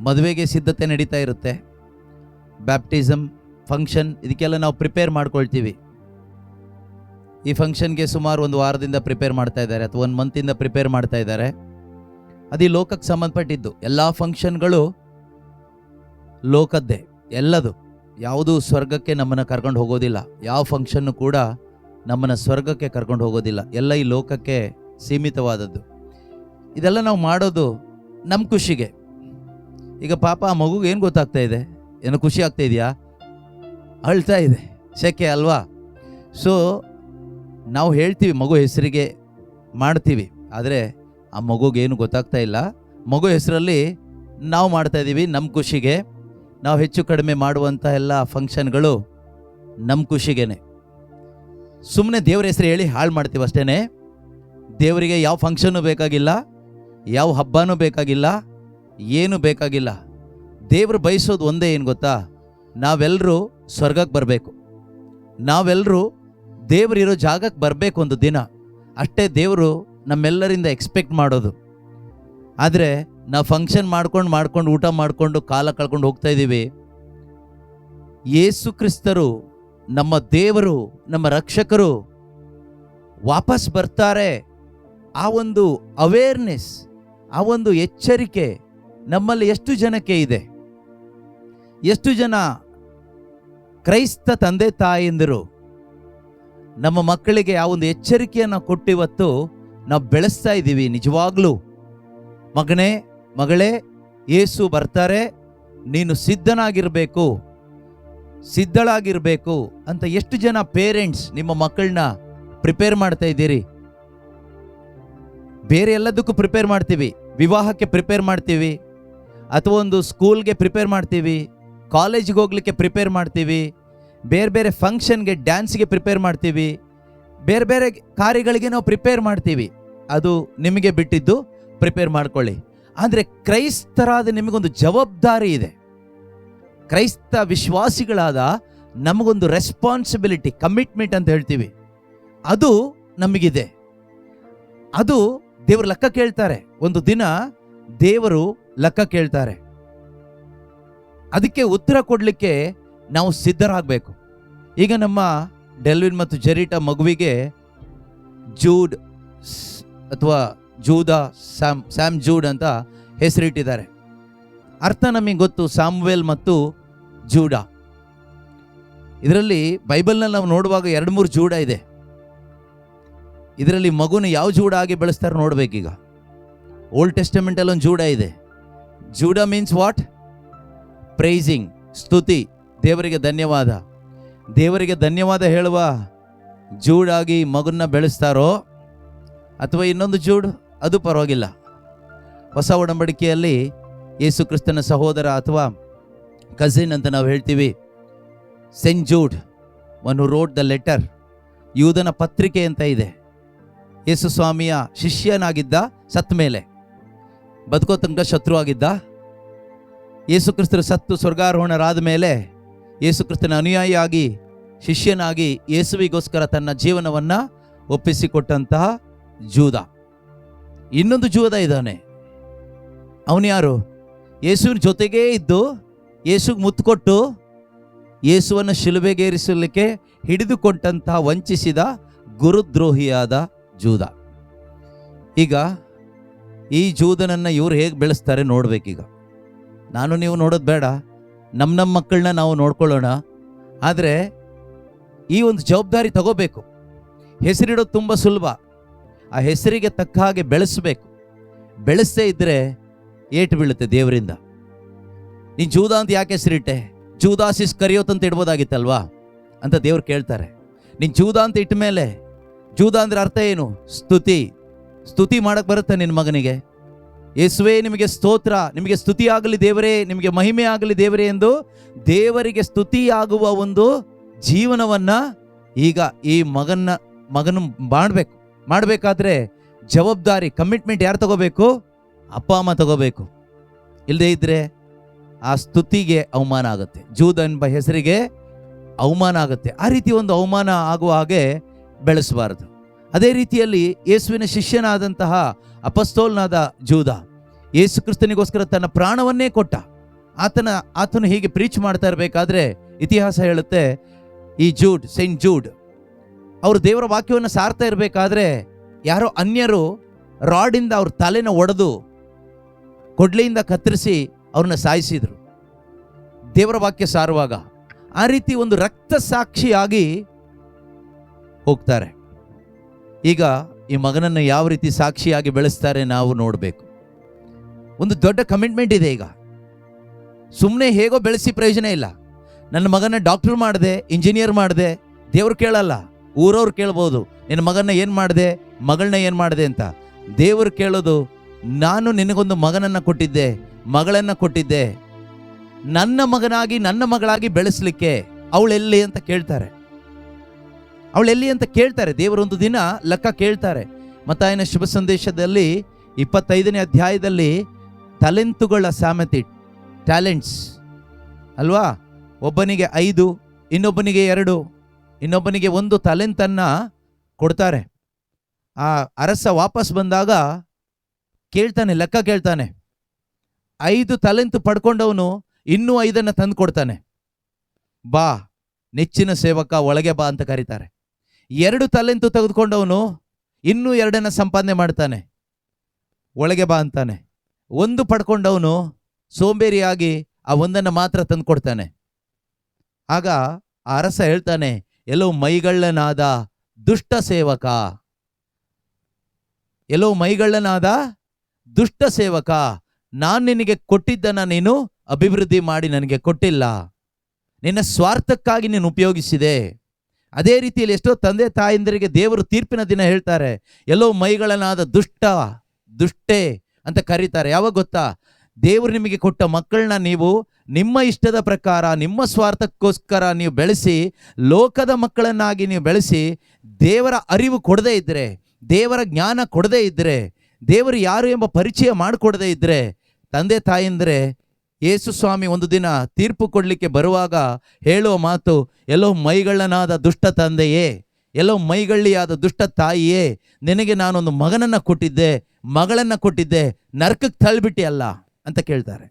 ಮದುವೆಗೆ ಸಿದ್ಧತೆ ನಡೀತಾ ಇರುತ್ತೆ, ಬ್ಯಾಪ್ಟಿಸಮ್ ಫಂಕ್ಷನ್, ಇದಕ್ಕೆಲ್ಲ ನಾವು ಪ್ರಿಪೇರ್ ಮಾಡ್ಕೊಳ್ತೀವಿ. ಈ ಫಂಕ್ಷನ್ಗೆ ಸುಮಾರು 1 ವಾರದಿಂದ ಪ್ರಿಪೇರ್ ಮಾಡ್ತಾ ಇದ್ದಾರೆ ಅಥವಾ 1 ಮಂತಿಂದ ಪ್ರಿಪೇರ್ ಮಾಡ್ತಾ ಇದ್ದಾರೆ. ಅದು ಈ ಲೋಕಕ್ಕೆ ಸಂಬಂಧಪಟ್ಟಿದ್ದು. ಎಲ್ಲ ಫಂಕ್ಷನ್ಗಳು ಲೋಕದ್ದೇ, ಎಲ್ಲದು. ಯಾವುದೂ ಸ್ವರ್ಗಕ್ಕೆ ನಮ್ಮನ್ನು ಕರ್ಕೊಂಡು ಹೋಗೋದಿಲ್ಲ. ಯಾವ ಫಂಕ್ಷನ್ನು ಕೂಡ ನಮ್ಮನ್ನು ಸ್ವರ್ಗಕ್ಕೆ ಕರ್ಕೊಂಡು ಹೋಗೋದಿಲ್ಲ. ಎಲ್ಲ ಈ ಲೋಕಕ್ಕೆ ಸೀಮಿತವಾದದ್ದು. ಇದೆಲ್ಲ ನಾವು ಮಾಡೋದು ನಮ್ಮ ಖುಷಿಗೆ. ಈಗ ಪಾಪ ಆ ಮಗುಗೆ ಏನು ಗೊತ್ತಾಗ್ತಾ ಇದೆ? ಏನೋ ಖುಷಿ ಆಗ್ತಾ ಇದೆಯಾ? ಅಳ್ತಾ ಇದೆ, ಸೆಕೆ ಅಲ್ವಾ? ಸೊ ನಾವು ಹೇಳ್ತೀವಿ ಮಗು ಹೆಸರಿಗೆ ಮಾಡ್ತೀವಿ, ಆದರೆ ಆ ಮಗುಗೇನು ಗೊತ್ತಾಗ್ತಾ ಇಲ್ಲ. ಮಗು ಹೆಸರಲ್ಲಿ ನಾವು ಮಾಡ್ತಾಯಿದ್ದೀವಿ ನಮ್ಮ ಖುಷಿಗೆ. ನಾವು ಹೆಚ್ಚು ಕಡಿಮೆ ಮಾಡುವಂಥ ಎಲ್ಲ ಫಂಕ್ಷನ್ಗಳು ನಮ್ಮ ಖುಷಿಗೇನೆ. ಸುಮ್ಮನೆ ದೇವ್ರ ಹೆಸರು ಹೇಳಿ ಹಾಳು ಮಾಡ್ತೀವಿ ಅಷ್ಟೇ. ದೇವರಿಗೆ ಯಾವ ಫಂಕ್ಷನ್ನು ಬೇಕಾಗಿಲ್ಲ, ಯಾವ ಹಬ್ಬನೂ ಬೇಕಾಗಿಲ್ಲ, ಏನೂ ಬೇಕಾಗಿಲ್ಲ. ದೇವರು ಬಯಸೋದು ಒಂದೇ, ಏನು ಗೊತ್ತಾ? ನಾವೆಲ್ಲರೂ ಸ್ವರ್ಗಕ್ಕೆ ಬರಬೇಕು, ನಾವೆಲ್ಲರೂ ದೇವರಿರೋ ಜಾಗಕ್ಕೆ ಬರಬೇಕು ಒಂದು ದಿನ. ಅಷ್ಟೇ ದೇವರು ನಮ್ಮೆಲ್ಲರಿಂದ ಎಕ್ಸ್ಪೆಕ್ಟ್ ಮಾಡೋದು. ಆದರೆ ನಾವು ಫಂಕ್ಷನ್ ಮಾಡ್ಕೊಂಡು ಊಟ ಮಾಡಿಕೊಂಡು ಕಾಲ ಕಳ್ಕೊಂಡು ಹೋಗ್ತಾ ಇದ್ದೀವಿ. ಯೇಸು ಕ್ರಿಸ್ತರು, ನಮ್ಮ ದೇವರು, ನಮ್ಮ ರಕ್ಷಕರು ವಾಪಸ್ ಬರ್ತಾರೆ. ಆ ಒಂದು ಅವೇರ್ನೆಸ್, ಆ ಒಂದು ಎಚ್ಚರಿಕೆ ನಮ್ಮಲ್ಲಿ ಎಷ್ಟು ಜನಕ್ಕೆ ಇದೆ? ಎಷ್ಟು ಜನ ಕ್ರೈಸ್ತ ತಂದೆ ತಾಯಂದಿರು ನಮ್ಮ ಮಕ್ಕಳಿಗೆ ಆ ಒಂದು ಎಚ್ಚರಿಕೆಯನ್ನು ಕೊಟ್ಟಿವತ್ತು ನಾವು ಬೆಳೆಸ್ತಾ ಇದ್ದೀವಿ? ನಿಜವಾಗ್ಲೂ ಮಗನೇ, ಮಗಳೇ, ಯೇಸು ಬರ್ತಾರೆ, ನೀನು ಸಿದ್ಧನಾಗಿರಬೇಕು, ಸಿದ್ಧಳಾಗಿರಬೇಕು ಅಂತ ಎಷ್ಟು ಜನ ಪೇರೆಂಟ್ಸ್ ನಿಮ್ಮ ಮಕ್ಕಳನ್ನ ಪ್ರಿಪೇರ್ ಮಾಡ್ತಾ ಇದ್ದೀರಿ? ಬೇರೆ ಎಲ್ಲದಕ್ಕೂ ಪ್ರಿಪೇರ್ ಮಾಡ್ತೀವಿ. ವಿವಾಹಕ್ಕೆ ಪ್ರಿಪೇರ್ ಮಾಡ್ತೀವಿ, ಅಥವಾ ಒಂದು ಸ್ಕೂಲ್ಗೆ ಪ್ರಿಪೇರ್ ಮಾಡ್ತೀವಿ, ಕಾಲೇಜಿಗೆ ಹೋಗ್ಲಿಕ್ಕೆ ಪ್ರಿಪೇರ್ ಮಾಡ್ತೀವಿ, ಬೇರೆ ಬೇರೆ ಫಂಕ್ಷನ್ಗೆ, ಡ್ಯಾನ್ಸ್ಗೆ ಪ್ರಿಪೇರ್ ಮಾಡ್ತೀವಿ, ಬೇರೆ ಬೇರೆ ಕಾರ್ಯಗಳಿಗೆ ನಾವು ಪ್ರಿಪೇರ್ ಮಾಡ್ತೀವಿ. ಅದು ನಿಮಗೆ ಬಿಟ್ಟಿದ್ದು, ಪ್ರಿಪೇರ್ ಮಾಡ್ಕೊಳ್ಳಿ. ಆದರೆ ಕ್ರೈಸ್ತರಾದ ನಿಮಗೊಂದು ಜವಾಬ್ದಾರಿ ಇದೆ. ಕ್ರೈಸ್ತ ವಿಶ್ವಾಸಿಗಳಾದ ನಮಗೊಂದು ರೆಸ್ಪಾನ್ಸಿಬಿಲಿಟಿ, ಕಮಿಟ್ಮೆಂಟ್ ಅಂತ ಹೇಳ್ತೀವಿ, ಅದು ನಮಗಿದೆ. ಅದು ದೇವರು ಲೆಕ್ಕ ಕೇಳ್ತಾರೆ. ಒಂದು ದಿನ ದೇವರು ಲೆಕ್ಕ ಕೇಳ್ತಾರೆ. ಅದಕ್ಕೆ ಉತ್ತರ ಕೊಡಲಿಕ್ಕೆ ನಾವು ಸಿದ್ಧರಾಗಬೇಕು. ಈಗ ನಮ್ಮ ಡೆಲ್ವಿನ್ ಮತ್ತು ಜೆರಿಟಾ ಮಗುವಿಗೆ ಜೂಡ್ ಅಥವಾ ಜೂದಾ, ಸ್ಯಾಮ್ ಜೂಡ್ ಅಂತ ಹೆಸರಿಟ್ಟಿದ್ದಾರೆ. ಅರ್ಥ ನಮಗೆ ಗೊತ್ತು, ಸಾಮ್ವೇಲ್ ಮತ್ತು ಜೂಡಾ. ಇದರಲ್ಲಿ ಬೈಬಲ್ನಲ್ಲಿ ನಾವು ನೋಡುವಾಗ 2-3 ಜೂಡ ಇದೆ. ಇದರಲ್ಲಿ ಮಗುನ ಯಾವ ಜೂಡ ಆಗಿ ಬೆಳೆಸ್ತಾರೆ ನೋಡ್ಬೇಕೀಗ. ಓಲ್ಡ್ ಟೆಸ್ಟಮೆಂಟಲ್ಲಿ ಒಂದು ಜೂಡ ಇದೆ. ಜೂಡ ಮೀನ್ಸ್ ವಾಟ್? ಪ್ರೈಸಿಂಗ್, ಸ್ತುತಿ, ದೇವರಿಗೆ ಧನ್ಯವಾದ. ದೇವರಿಗೆ ಧನ್ಯವಾದ ಹೇಳುವ ಜೂಡಾಗಿ ಮಗನ್ನ ಬೆಳೆಸ್ತಾರೋ ಅಥವಾ ಇನ್ನೊಂದು ಜೂಡ್, ಅದು ಪರವಾಗಿಲ್ಲ. ಹೊಸ ಒಡಂಬಡಿಕೆಯಲ್ಲಿ ಯೇಸು ಕ್ರಿಸ್ತನ ಸಹೋದರ ಅಥವಾ ಕಸಿನ್ ಅಂತ ನಾವು ಹೇಳ್ತೀವಿ, saint Jude, one who wrote the letter, ಯೂದನ ಪತ್ರಿಕೆ ಅಂತ ಇದೆ. ಯೇಸು ಸ್ವಾಮಿಯ ಶಿಷ್ಯನಾಗಿದ್ದ, ಸತ್ತ ಮೇಲೆ ಬದುಕೋ ತನಕ ಶತ್ರು ಆಗಿದ್ದ. ಯೇಸು ಕ್ರಿಸ್ತರು ಸತ್ತು ಸ್ವರ್ಗಾರೋಹಣರಾದ ಮೇಲೆ ಯೇಸು ಕ್ರಿಸ್ತನ ಅನುಯಾಯಿಯಾಗಿ, ಶಿಷ್ಯನಾಗಿ ಯೇಸುವಿಗೋಸ್ಕರ ತನ್ನ ಜೀವನವನ್ನು ಒಪ್ಪಿಸಿಕೊಟ್ಟಂತಹ ಜೂದ. ಇನ್ನೊಂದು ಜೂದ ಇದ್ದಾನೆ. ಅವನು ಯಾರು? ಯೇಸುವಿನ ಜೊತೆಗೇ ಇದ್ದು ಯೇಸುಗೆ ಮುತ್ತು ಕೊಟ್ಟು ಯೇಸುವನ್ನು ಶಿಲುಬೆಗೇರಿಸಲಿಕ್ಕೆ ಹಿಡಿದುಕೊಟ್ಟಂತಹ ವಂಚಿಸಿದ ಗುರುದ್ರೋಹಿಯಾದ ಜೂದ. ಈಗ ಈ ಜೂದನನ್ನು ಇವರು ಹೇಗೆ ಬೆಳೆಸ್ತಾರೆ ನೋಡ್ಬೇಕೀಗ. ನಾನು ನೀವು ನೋಡೋದು ಬೇಡ, ನಮ್ಮ ಮಕ್ಕಳನ್ನ ನಾವು ನೋಡ್ಕೊಳ್ಳೋಣ. ಆದರೆ ಈ ಒಂದು ಜವಾಬ್ದಾರಿ ತಗೋಬೇಕು. ಹೆಸರಿಡೋದು ತುಂಬ ಸುಲಭ, ಆ ಹೆಸರಿಗೆ ತಕ್ಕ ಹಾಗೆ ಬೆಳೆಸಬೇಕು. ಬೆಳೆಸದೇ ಇದ್ದರೆ ಏಟು ಬೀಳುತ್ತೆ ದೇವರಿಂದ. ನೀನು ಜೂದ ಅಂತ ಯಾಕೆ ಹೆಸರಿಟ್ಟೆ? ಜೂದಾಸ್ ಇಸ್ಕರಿಯೋತ್ ಅಂತ ಇಡ್ಬೋದಾಗಿತ್ತಲ್ವಾ ಅಂತ ದೇವ್ರು ಕೇಳ್ತಾರೆ. ನೀನು ಜೂದ ಅಂತ ಇಟ್ಟ ಮೇಲೆ, ಜೂದ ಅಂದರೆ ಅರ್ಥ ಏನು? ಸ್ತುತಿ. ಸ್ತುತಿ ಮಾಡಕ್ಕೆ ಬರುತ್ತೆ ನಿನ್ನ ಮಗನಿಗೆ. ಯೇಸುವೇ ನಿಮಗೆ ಸ್ತೋತ್ರ, ನಿಮಗೆ ಸ್ತುತಿ ಆಗಲಿ ದೇವರೇ, ನಿಮಗೆ ಮಹಿಮೆ ಆಗಲಿ ದೇವರೇ ಎಂದು ದೇವರಿಗೆ ಸ್ತುತಿಯಾಗುವ ಒಂದು ಜೀವನವನ್ನು ಈಗ ಈ ಮಗನು ಮಾಡಬೇಕಾದ್ರೆ ಜವಾಬ್ದಾರಿ, ಕಮಿಟ್ಮೆಂಟ್ ಯಾರು ತಗೋಬೇಕು? ಅಪ್ಪ ಅಮ್ಮ ತಗೋಬೇಕು. ಇಲ್ಲದೇ ಇದ್ದರೆ ಆ ಸ್ತುತಿಗೆ ಅವಮಾನ ಆಗುತ್ತೆ, ಜೂದ ಎಂಬ ಹೆಸರಿಗೆ ಅವಮಾನ ಆಗುತ್ತೆ. ಆ ರೀತಿ ಒಂದು ಅವಮಾನ ಆಗುವ ಹಾಗೆ ಬೆಳೆಸಬಾರದು. ಅದೇ ರೀತಿಯಲ್ಲಿ ಯೇಸುವಿನ ಶಿಷ್ಯನಾದಂತಹ ಅಪಸ್ತೋಲನಾದ ಜೂದ, ಯೇಸು ಕ್ರಿಸ್ತನಿಗೋಸ್ಕರ ತನ್ನ ಪ್ರಾಣವನ್ನೇ ಕೊಟ್ಟ. ಆತನು ಹೀಗೆ ಪ್ರೀಚ್ ಮಾಡ್ತಾ ಇರಬೇಕಾದ್ರೆ ಇತಿಹಾಸ ಹೇಳುತ್ತೆ, ಈ ಸೈಂಟ್ ಜೂಡ್ ಅವರು ದೇವರ ವಾಕ್ಯವನ್ನು ಸಾರ್ತಾ ಇರಬೇಕಾದ್ರೆ ಯಾರೋ ಅನ್ಯರು ರಾಡಿಂದ ಅವ್ರ ತಲೆನ ಒಡೆದು ಕೊಡ್ಲಿಯಿಂದ ಕತ್ತರಿಸಿ ಅವ್ರನ್ನ ಸಾಯಿಸಿದ್ರು ದೇವರ ವಾಕ್ಯ ಸಾರುವಾಗ. ಆ ರೀತಿ ಒಂದು ರಕ್ತ ಸಾಕ್ಷಿಯಾಗಿ ಹೋಗ್ತಾರೆ. ಈಗ ಈ ಮಗನನ್ನು ಯಾವ ರೀತಿ ಸಾಕ್ಷಿಯಾಗಿ ಬೆಳೆಸ್ತಾರೆ ನಾವು ನೋಡಬೇಕು. ಒಂದು ದೊಡ್ಡ ಕಮಿಟ್ಮೆಂಟ್ ಇದೆ. ಈಗ ಸುಮ್ಮನೆ ಹೇಗೋ ಬೆಳೆಸಿ ಪ್ರಯೋಜನ ಇಲ್ಲ. ನನ್ನ ಮಗನ ಡಾಕ್ಟರ್ ಮಾಡಿದೆ, ಇಂಜಿನಿಯರ್ ಮಾಡಿದೆ, ದೇವ್ರು ಕೇಳಲ್ಲ, ಊರವ್ರು ಕೇಳ್ಬೋದು, ನಿನ್ನ ಮಗನ ಏನು ಮಾಡಿದೆ, ಮಗಳನ್ನ ಏನು ಮಾಡಿದೆ ಅಂತ. ದೇವರು ಕೇಳೋದು, ನಾನು ನಿನಗೊಂದು ಮಗನನ್ನು ಕೊಟ್ಟಿದ್ದೆ, ಮಗಳನ್ನು ಕೊಟ್ಟಿದ್ದೆ, ನನ್ನ ಮಗನಾಗಿ ನನ್ನ ಮಗಳಾಗಿ ಬೆಳೆಸಲಿಕ್ಕೆ ಅವಳೆಲ್ಲಿ ಅಂತ ಕೇಳ್ತಾರೆ. ಅವಳೆಲ್ಲಿ ಅಂತ ಕೇಳ್ತಾರೆ. ದೇವರೊಂದು ದಿನ ಲೆಕ್ಕ ಕೇಳ್ತಾರೆ. ಮತ್ತಾಯನ ಶುಭ ಸಂದೇಶದಲ್ಲಿ 25ನೇ ಅಧ್ಯಾಯದಲ್ಲಿ ತಲೆಂತುಗಳ ಸಾಮೆತೆ, ಟ್ಯಾಲೆಂಟ್ಸ್ ಅಲ್ವಾ, ಒಬ್ಬನಿಗೆ 5, ಇನ್ನೊಬ್ಬನಿಗೆ 2, ಇನ್ನೊಬ್ಬನಿಗೆ 1 ತಲೆಂತನ್ನ ಕೊಡ್ತಾರೆ. ಆ ಅರಸ ವಾಪಸ್ ಬಂದಾಗ ಕೇಳ್ತಾನೆ, ಲೆಕ್ಕ ಕೇಳ್ತಾನೆ. 5 ತಲೆಂತು ಪಡ್ಕೊಂಡವನು ಇನ್ನೂ 5 ತಂದು ಕೊಡ್ತಾನೆ. ಬಾ ನೆಚ್ಚಿನ ಸೇವಕ, ಒಳಗೆ ಬಾ ಅಂತ ಕರೀತಾರೆ. 2 ತಲೆಂತು ತೆಗೆದುಕೊಂಡವನು ಇನ್ನೂ 2 ಸಂಪಾದನೆ ಮಾಡ್ತಾನೆ, ಒಳಗೆ ಬಾ ಅಂತಾನೆ. 1 ಪಡ್ಕೊಂಡವನು ಸೋಂಬೇರಿಯಾಗಿ ಆ 1 ಮಾತ್ರ ತಂದು ಕೊಡ್ತಾನೆ. ಆಗ ಆ ಅರಸ ಹೇಳ್ತಾನೆ, ಎಲ್ಲೋ ಮೈಗಳ್ಳನಾದ ದುಷ್ಟ ಸೇವಕ, ಎಲ್ಲೋ ಮೈಗಳ್ಳನಾದ ದುಷ್ಟ ಸೇವಕ, ನಾನು ನಿನಗೆ ಕೊಟ್ಟಿದ್ದನ್ನ ನೀನು ಅಭಿವೃದ್ಧಿ ಮಾಡಿ ನನಗೆ ಕೊಟ್ಟಿಲ್ಲ, ನಿನ್ನ ಸ್ವಾರ್ಥಕ್ಕಾಗಿ ನೀನು ಉಪಯೋಗಿಸಿದೆ. ಅದೇ ರೀತಿಯಲ್ಲಿ ಎಷ್ಟೋ ತಂದೆ ತಾಯಂದಿರಿಗೆ ದೇವರು ತೀರ್ಪಿನ ದಿನ ಹೇಳ್ತಾರೆ, ಎಲ್ಲೋ ಮೈಗಳನಾದ ದುಷ್ಟೇ ಅಂತ ಕರೀತಾರೆ. ಯಾವಾಗ ಗೊತ್ತಾ? ದೇವರು ನಿಮಗೆ ಕೊಟ್ಟ ಮಕ್ಕಳನ್ನ ನೀವು ನಿಮ್ಮ ಇಷ್ಟದ ಪ್ರಕಾರ, ನಿಮ್ಮ ಸ್ವಾರ್ಥಕ್ಕೋಸ್ಕರ ನೀವು ಬೆಳೆಸಿ, ಲೋಕದ ಮಕ್ಕಳನ್ನಾಗಿ ನೀವು ಬೆಳೆಸಿ, ದೇವರ ಅರಿವು ಕೊಡದೇ ಇದ್ದರೆ, ದೇವರ ಜ್ಞಾನ ಕೊಡದೇ ಇದ್ದರೆ, ದೇವರು ಯಾರು ಎಂಬ ಪರಿಚಯ ಮಾಡಿಕೊಡದೇ ಇದ್ದರೆ, ತಂದೆ ತಾಯಂದ್ರೆ ಯೇಸು ಸ್ವಾಮಿ ಒಂದು ದಿನ ತೀರ್ಪು ಕೊಡಲಿಕ್ಕೆ ಬರುವಾಗ ಹೇಳುವ ಮಾತು, ಎಲ್ಲೋ ಮೈಗಳ್ಳನಾದ ದುಷ್ಟ ತಂದೆಯೇ, ಎಲ್ಲೋ ಮೈಗಳ್ಳಿಯಾದ ದುಷ್ಟ ತಾಯಿಯೇ, ನಿನಗೆ ನಾನೊಂದು ಮಗನನ್ನು ಕೊಟ್ಟಿದ್ದೆ, ಮಗಳನ್ನು ಕೊಟ್ಟಿದ್ದೆ, ನರಕಕ್ಕೆ ತಳ್ಳಿಬಿಟ್ಟಿ ಅಲ್ಲ ಅಂತ ಕೇಳ್ತಾರೆ.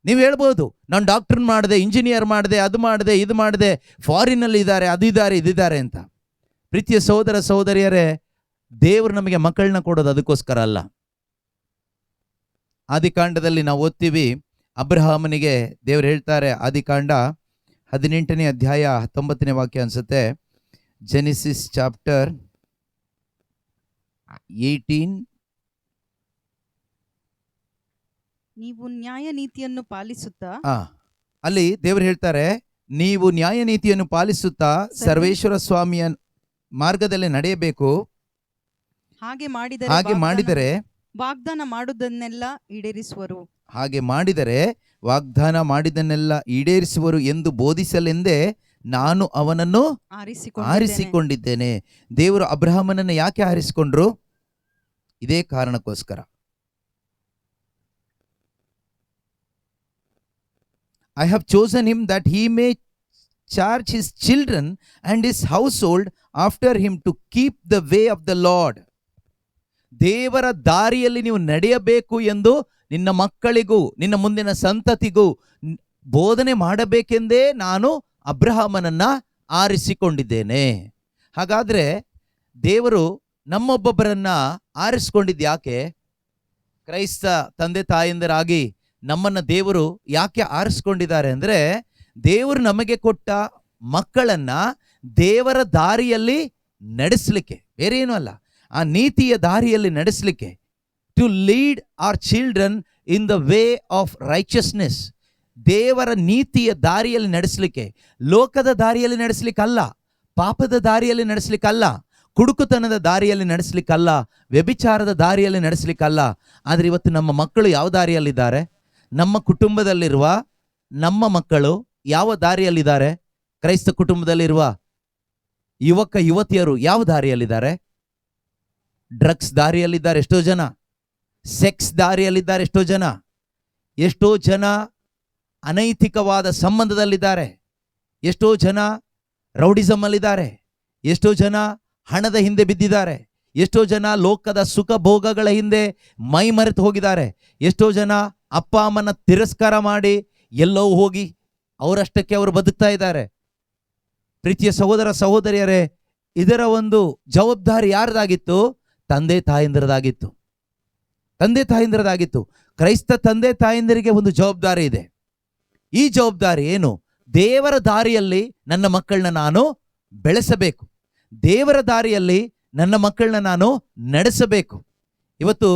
ನೀವು ಹೇಳ್ಬೋದು, ನಾನು ಡಾಕ್ಟರ್ ಮಾಡಿದೆ, ಇಂಜಿನಿಯರ್ ಮಾಡಿದೆ, ಅದು ಮಾಡಿದೆ, ಇದು ಮಾಡಿದೆ, ಫಾರಿನಲ್ಲಿ ಇದ್ದಾರೆ, ಅದಿದ್ದಾರೆ, ಇದಿದ್ದಾರೆ ಅಂತ. ಪ್ರೀತಿಯ ಸಹೋದರ ಸಹೋದರಿಯರೇ, ದೇವರು ನಮಗೆ ಮಕ್ಕಳನ್ನ ಕೊಡೋದು ಅದಕ್ಕೋಸ್ಕರ ಅಲ್ಲ. ಆದಿಕಾಂಡದಲ್ಲಿ ನಾವು ಓದ್ತೀವಿ, ಅಬ್ರಹಾಮನಿಗೆ ದೇವರು ಹೇಳ್ತಾರೆ, ಆದಿಕಾಂಡ 18ನೇ ಅಧ್ಯಾಯ 19ನೇ ವಾಕ್ಯ ಅನ್ಸುತ್ತೆ, ಜೆನಿಸಿಸ್ ಚಾಪ್ಟರ್ 18. ನೀವು ನ್ಯಾಯ ನೀತಿಯನ್ನು ಪಾಲಿಸುತ್ತಾ, ಅಲ್ಲಿ ದೇವರು ಹೇಳ್ತಾರೆ, ನೀವು ನ್ಯಾಯ ನೀತಿಯನ್ನು ಪಾಲಿಸುತ್ತಾ ಸರ್ವೇಶ್ವರ ಸ್ವಾಮಿಯ ಮಾರ್ಗದಲ್ಲಿ ನಡೆಯಬೇಕು. ಹಾಗೆ ಮಾಡಿದರೆ ವಾಗ್ದಾನ ಮಾಡುವುದನ್ನೆಲ್ಲ ಈಡೇರಿಸುವರು. ಹಾಗೆ ಮಾಡಿದರೆ ವಾಗ್ದಾನ ಮಾಡಿದನ್ನೆಲ್ಲ ಈಡೇರಿಸುವರು ಎಂದು ಬೋಧಿಸಲೆಂದೇ ನಾನು ಅವನನ್ನು ಆರಿಸಿಕೊಂಡಿದ್ದೇನೆ. ದೇವರು ಅಬ್ರಹಾಮನನ್ನು ಯಾಕೆ ಆರಿಸಿಕೊಂಡ್ರು? ಇದೇ ಕಾರಣಕ್ಕೋಸ್ಕರ. I have chosen him that he may charge his children and his household after him to keep the way of the Lord. ದೇವರ ದಾರಿಯಲ್ಲಿ ನೀವು ನಡೆಯಬೇಕು ಎಂದು ನಿನ್ನ ಮಕ್ಕಳಿಗೂ ನಿನ್ನ ಮುಂದಿನ ಸಂತತಿಗೂ ಬೋಧನೆ ಮಾಡಬೇಕೆಂದೇ ನಾನು ಅಬ್ರಹಾಮನನ್ನ ಆರಿಸಿಕೊಂಡಿದ್ದೇನೆ. ಹಾಗಾದ್ರೆ ದೇವರು ನಮ್ಮೊಬ್ಬೊಬ್ಬರನ್ನ ಆರಿಸಿಕೊಂಡಿದ್ದು ಯಾಕೆ? ಕ್ರೈಸ್ತ ತಂದೆ ತಾಯಂದಿರಾಗಿ ನಮ್ಮನ್ನ ದೇವರು ಯಾಕೆ ಆರಿಸ್ಕೊಂಡಿದ್ದಾರೆ ಅಂದರೆ, ದೇವರು ನಮಗೆ ಕೊಟ್ಟ ಮಕ್ಕಳನ್ನ ದೇವರ ದಾರಿಯಲ್ಲಿ ನಡೆಸಲಿಕ್ಕೆ, ಬೇರೆ ಏನೂ ಅಲ್ಲ, ಆ ನೀತಿಯ ದಾರಿಯಲ್ಲಿ ನಡೆಸಲಿಕ್ಕೆ. To lead our children in the way of righteousness. ದೇವರ ನೀತಿಯ ದಾರಿಯಲ್ಲಿ ನಡೆಸಲಿಕ್ಕೆ, ಲೋಕದ ದಾರಿಯಲ್ಲಿ ನಡೆಸಲಿಕ್ಕಲ್ಲ, ಪಾಪದ ದಾರಿಯಲ್ಲಿ ನಡೆಸಲಿಕ್ಕಲ್ಲ, ಕುಡುಕುತನದ ದಾರಿಯಲ್ಲಿ ನಡೆಸಲಿಕ್ಕಲ್ಲ, ವ್ಯಭಿಚಾರದ ದಾರಿಯಲ್ಲಿ ನಡೆಸಲಿಕ್ಕಲ್ಲ. ಆದರೆ ಇವತ್ತು ನಮ್ಮ ಮಕ್ಕಳು ಯಾವ ದಾರಿಯಲ್ಲಿದ್ದಾರೆ? ನಮ್ಮ ಕುಟುಂಬದಲ್ಲಿರುವ ನಮ್ಮ ಮಕ್ಕಳು ಯಾವ ದಾರಿಯಲ್ಲಿದ್ದಾರೆ? ಕ್ರೈಸ್ತ ಕುಟುಂಬದಲ್ಲಿರುವ ಯುವಕ ಯುವತಿಯರು ಯಾವ ದಾರಿಯಲ್ಲಿದ್ದಾರೆ? ಡ್ರಗ್ಸ್ ದಾರಿಯಲ್ಲಿದ್ದಾರೆ ಎಷ್ಟೋ ಜನ, ಸೆಕ್ಸ್ ದಾರಿಯಲ್ಲಿದ್ದಾರೆ ಎಷ್ಟೋ ಜನ, ಎಷ್ಟೋ ಜನ ಅನೈತಿಕವಾದ ಸಂಬಂಧದಲ್ಲಿದ್ದಾರೆ, ಎಷ್ಟೋ ಜನ ರೌಡಿಸಮ್ ಅಲ್ಲಿದ್ದಾರೆ, ಎಷ್ಟೋ ಜನ ಹಣದ ಹಿಂದೆ ಬಿದ್ದಿದ್ದಾರೆ, ಎಷ್ಟೋ ಜನ ಲೋಕದ ಸುಖ ಭೋಗಗಳ ಹಿಂದೆ ಮೈ ಮರೆತು ಹೋಗಿದ್ದಾರೆ. ಎಷ್ಟೋ ಜನ ಅಪ್ಪ ಅಮ್ಮನ ತಿರಸ್ಕಾರ ಮಾಡಿ ಎಲ್ಲೋ ಹೋಗಿ ಅವರಷ್ಟಕ್ಕೆ ಅವರು ಬದುಕ್ತಾ ಇದ್ದಾರೆ. ಪ್ರೀತಿಯ ಸಹೋದರ ಸಹೋದರಿಯರೇ, ಇದರ ಒಂದು ಜವಾಬ್ದಾರಿ ಯಾರ್ದಾಗಿತ್ತು? ತಂದೆ ತಾಯಂದಿರದಾಗಿತ್ತು. ತಂದೆ ತಾಯಂದಿರದಾಗಿತ್ತು. ಕ್ರೈಸ್ತ ತಂದೆ ತಾಯಂದಿರಿಗೆ ಒಂದು ಜವಾಬ್ದಾರಿ ಇದೆ. ಈ ಜವಾಬ್ದಾರಿ ಏನು? ದೇವರ ದಾರಿಯಲ್ಲಿ ನನ್ನ ಮಕ್ಕಳನ್ನ ನಾನು ಬೆಳೆಸಬೇಕು. ದೇವರ ದಾರಿಯಲ್ಲಿ ನನ್ನ ಮಕ್ಕಳನ್ನ ನಾನು ನಡೆಸಬೇಕು. ಇವತ್ತು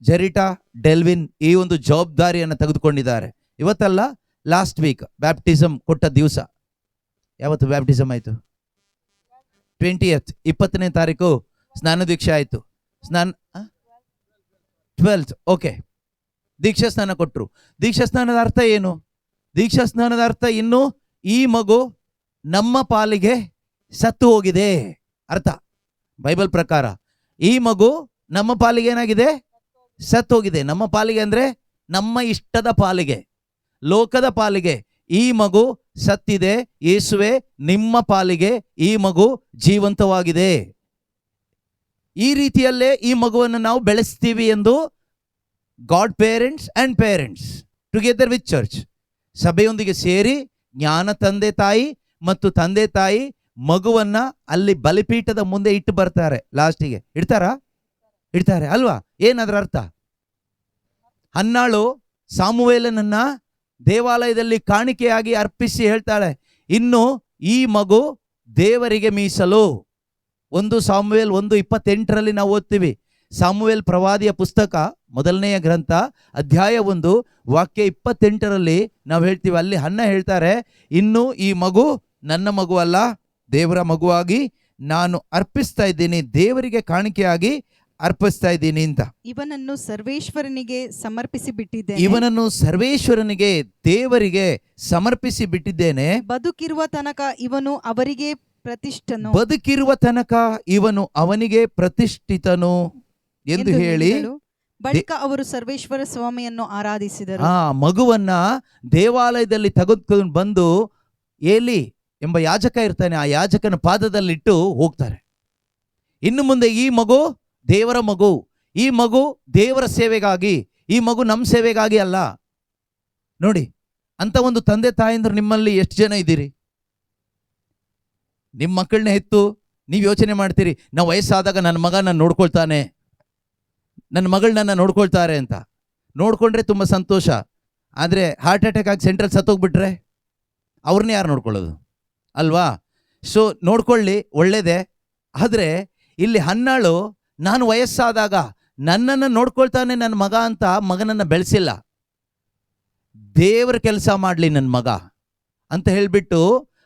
ಜೆರಿಟಾ ಡೆಲ್ವಿನ್ ಈ ಒಂದು ಜವಾಬ್ದಾರಿಯನ್ನು ತೆಗೆದುಕೊಂಡಿದ್ದಾರೆ. ಇವತ್ತಲ್ಲ, ಲಾಸ್ಟ್ ವೀಕ್ ಬ್ಯಾಪ್ಟಿಸಮ್ ಕೊಟ್ಟ ದಿವಸ. ಯಾವತ್ತು ಬ್ಯಾಪ್ಟಿಸಮ್ ಆಯಿತು? 20th 20ನೇ ತಾರೀಕು ಸ್ನಾನ ದೀಕ್ಷೆ ಆಯಿತು. 12th ಓಕೆ, ದೀಕ್ಷಾ ಸ್ನಾನ ಕೊಟ್ಟರು. ದೀಕ್ಷಾ ಸ್ನಾನದ ಅರ್ಥ ಏನು? ದೀಕ್ಷಾ ಸ್ನಾನದ ಅರ್ಥ ಇನ್ನು ಈ ಮಗು ನಮ್ಮ ಪಾಲಿಗೆ ಸತ್ತು ಹೋಗಿದೆ ಅರ್ಥ. ಬೈಬಲ್ ಪ್ರಕಾರ ಈ ಮಗು ನಮ್ಮ ಪಾಲಿಗೆ ಏನಾಗಿದೆ? ಸತ್ತು ಹೋಗಿದೆ. ನಮ್ಮ ಪಾಲಿಗೆ ಅಂದ್ರೆ ನಮ್ಮ ಇಷ್ಟದ ಪಾಲಿಗೆ, ಲೋಕದ ಪಾಲಿಗೆ ಈ ಮಗು ಸತ್ತಿದೆ. ಯೇಸುವೆ, ನಿಮ್ಮ ಪಾಲಿಗೆ ಈ ಮಗು ಜೀವಂತವಾಗಿದೆ. ಈ ರೀತಿಯಲ್ಲೇ ಈ ಮಗುವನ್ನು ನಾವು ಬೆಳೆಸ್ತೀವಿ ಎಂದು godparents and parents together with church, ಸಭೆಯೊಂದಿಗೆ ಸೇರಿ ಜ್ಞಾನ ತಂದೆ ತಾಯಿ ಮತ್ತು ತಂದೆ ತಾಯಿ ಮಗುವನ್ನ ಅಲ್ಲಿ ಬಲಿಪೀಠದ ಮುಂದೆ ಇಟ್ಟು ಬರ್ತಾರೆ. ಲಾಸ್ಟಿಗೆ ಇಡ್ತಾರೆ ಅಲ್ವಾ? ಏನದರ ಅರ್ಥ? ಹನ್ನಾಳು ಸಾಮುವೇಲನನ್ನ ದೇವಾಲಯದಲ್ಲಿ ಕಾಣಿಕೆಯಾಗಿ ಅರ್ಪಿಸಿ ಹೇಳ್ತಾಳೆ, ಇನ್ನು ಈ ಮಗು ದೇವರಿಗೆ ಮೀಸಲು. 1 ಸಾಮುವೇಲ್ 1:28 ನಾವು ಓದ್ತೀವಿ. ಸಾಮುವೇಲ್ ಪ್ರವಾದಿಯ ಪುಸ್ತಕ 1ನೇ ಗ್ರಂಥ ಅಧ್ಯಾಯ 1 ವಾಕ್ಯ 28 ನಾವು ಹೇಳ್ತೀವಿ. ಅಲ್ಲಿ ಹನ್ನ ಹೇಳ್ತಾರೆ, ಇನ್ನು ಈ ಮಗು ನನ್ನ ಮಗು ಅಲ್ಲ, ದೇವರ ಮಗುವಾಗಿ ನಾನು ಅರ್ಪಿಸ್ತಾ ಇದ್ದೀನಿ, ದೇವರಿಗೆ ಕಾಣಿಕೆಯಾಗಿ ಅರ್ಪಿಸ್ತಾ ಇದ್ದೀನಿ ಅಂತ. ಇವನನ್ನು ಸರ್ವೇಶ್ವರನಿಗೆ ಸಮರ್ಪಿಸಿ ಬಿಟ್ಟಿದ್ದೇನೆ. ಇವನನ್ನು ಸರ್ವೇಶ್ವರನಿಗೆ ದೇವರಿಗೆ ಸಮರ್ಪಿಸಿ ಬಿಟ್ಟಿದ್ದೇನೆ. ಬದುಕಿರುವ ತನಕ ಇವನು ಅವರಿಗೆ ಪ್ರತಿಷ್ಠನು. ಬದುಕಿರುವ ತನಕ ಇವನು ಅವನಿಗೆ ಪ್ರತಿಷ್ಠಿತನು ಎಂದು ಹೇಳಿ ಬಳಿಕ ಅವರು ಸರ್ವೇಶ್ವರ ಸ್ವಾಮಿಯನ್ನು ಆರಾಧಿಸಿದರು. ಮಗುವನ್ನ ದೇವಾಲಯದಲ್ಲಿ ತೆಗೆದುಕೊಂಡು ಬಂದು ಏಲಿ ಎಂಬ ಯಾಜಕ ಇರ್ತಾನೆ, ಆ ಯಾಜಕನ ಪಾದದಲ್ಲಿಟ್ಟು ಹೋಗ್ತಾರೆ. ಇನ್ನು ಮುಂದೆ ಈ ಮಗು ದೇವರ ಮಗು, ಈ ಮಗು ದೇವರ ಸೇವೆಗಾಗಿ, ಈ ಮಗು ನಮ್ಮ ಸೇವೆಗಾಗಿ ಅಲ್ಲ. ನೋಡಿ, ಅಂತ ಒಂದು ತಂದೆ ತಾಯಂದ್ರು ನಿಮ್ಮಲ್ಲಿ ಎಷ್ಟು ಜನ ಇದ್ದೀರಿ? ನಿಮ್ಮ ಮಕ್ಕಳನ್ನ ಹೆತ್ತು ನೀವು ಯೋಚನೆ ಮಾಡ್ತೀರಿ, ನಾವು ವಯಸ್ಸಾದಾಗ ನನ್ನ ಮಗ ನನ್ನ ನೋಡ್ಕೊಳ್ತಾನೆ, ನನ್ನ ಮಗಳು ನನ್ನ ನೋಡ್ಕೊಳ್ತಾರೆ ಅಂತ. ನೋಡ್ಕೊಂಡ್ರೆ ತುಂಬ ಸಂತೋಷ. ಆದರೆ ಹಾರ್ಟ್ ಅಟ್ಯಾಕ್ ಆಗಿ ಸೆಂಟ್ರಲ್ ಸತ್ತೋಗ್ಬಿಟ್ರೆ ಅವ್ರನ್ನ ಯಾರು ನೋಡ್ಕೊಳ್ಳೋದು ಅಲ್ವಾ? ಸೊ ನೋಡ್ಕೊಳ್ಳಿ, ಒಳ್ಳೇದೇ. ಆದರೆ ಇಲ್ಲಿ ಹನ್ನಾಳು ನಾನು ವಯಸ್ಸಾದಾಗ ನನ್ನನ್ನು ನೋಡ್ಕೊಳ್ತಾನೆ ನನ್ನ ಮಗ ಅಂತ ಮಗನನ್ನು ಬೆಳೆಸಿಲ್ಲ. ದೇವರ ಕೆಲಸ ಮಾಡಲಿ ನನ್ನ ಮಗ ಅಂತ ಹೇಳಿಬಿಟ್ಟು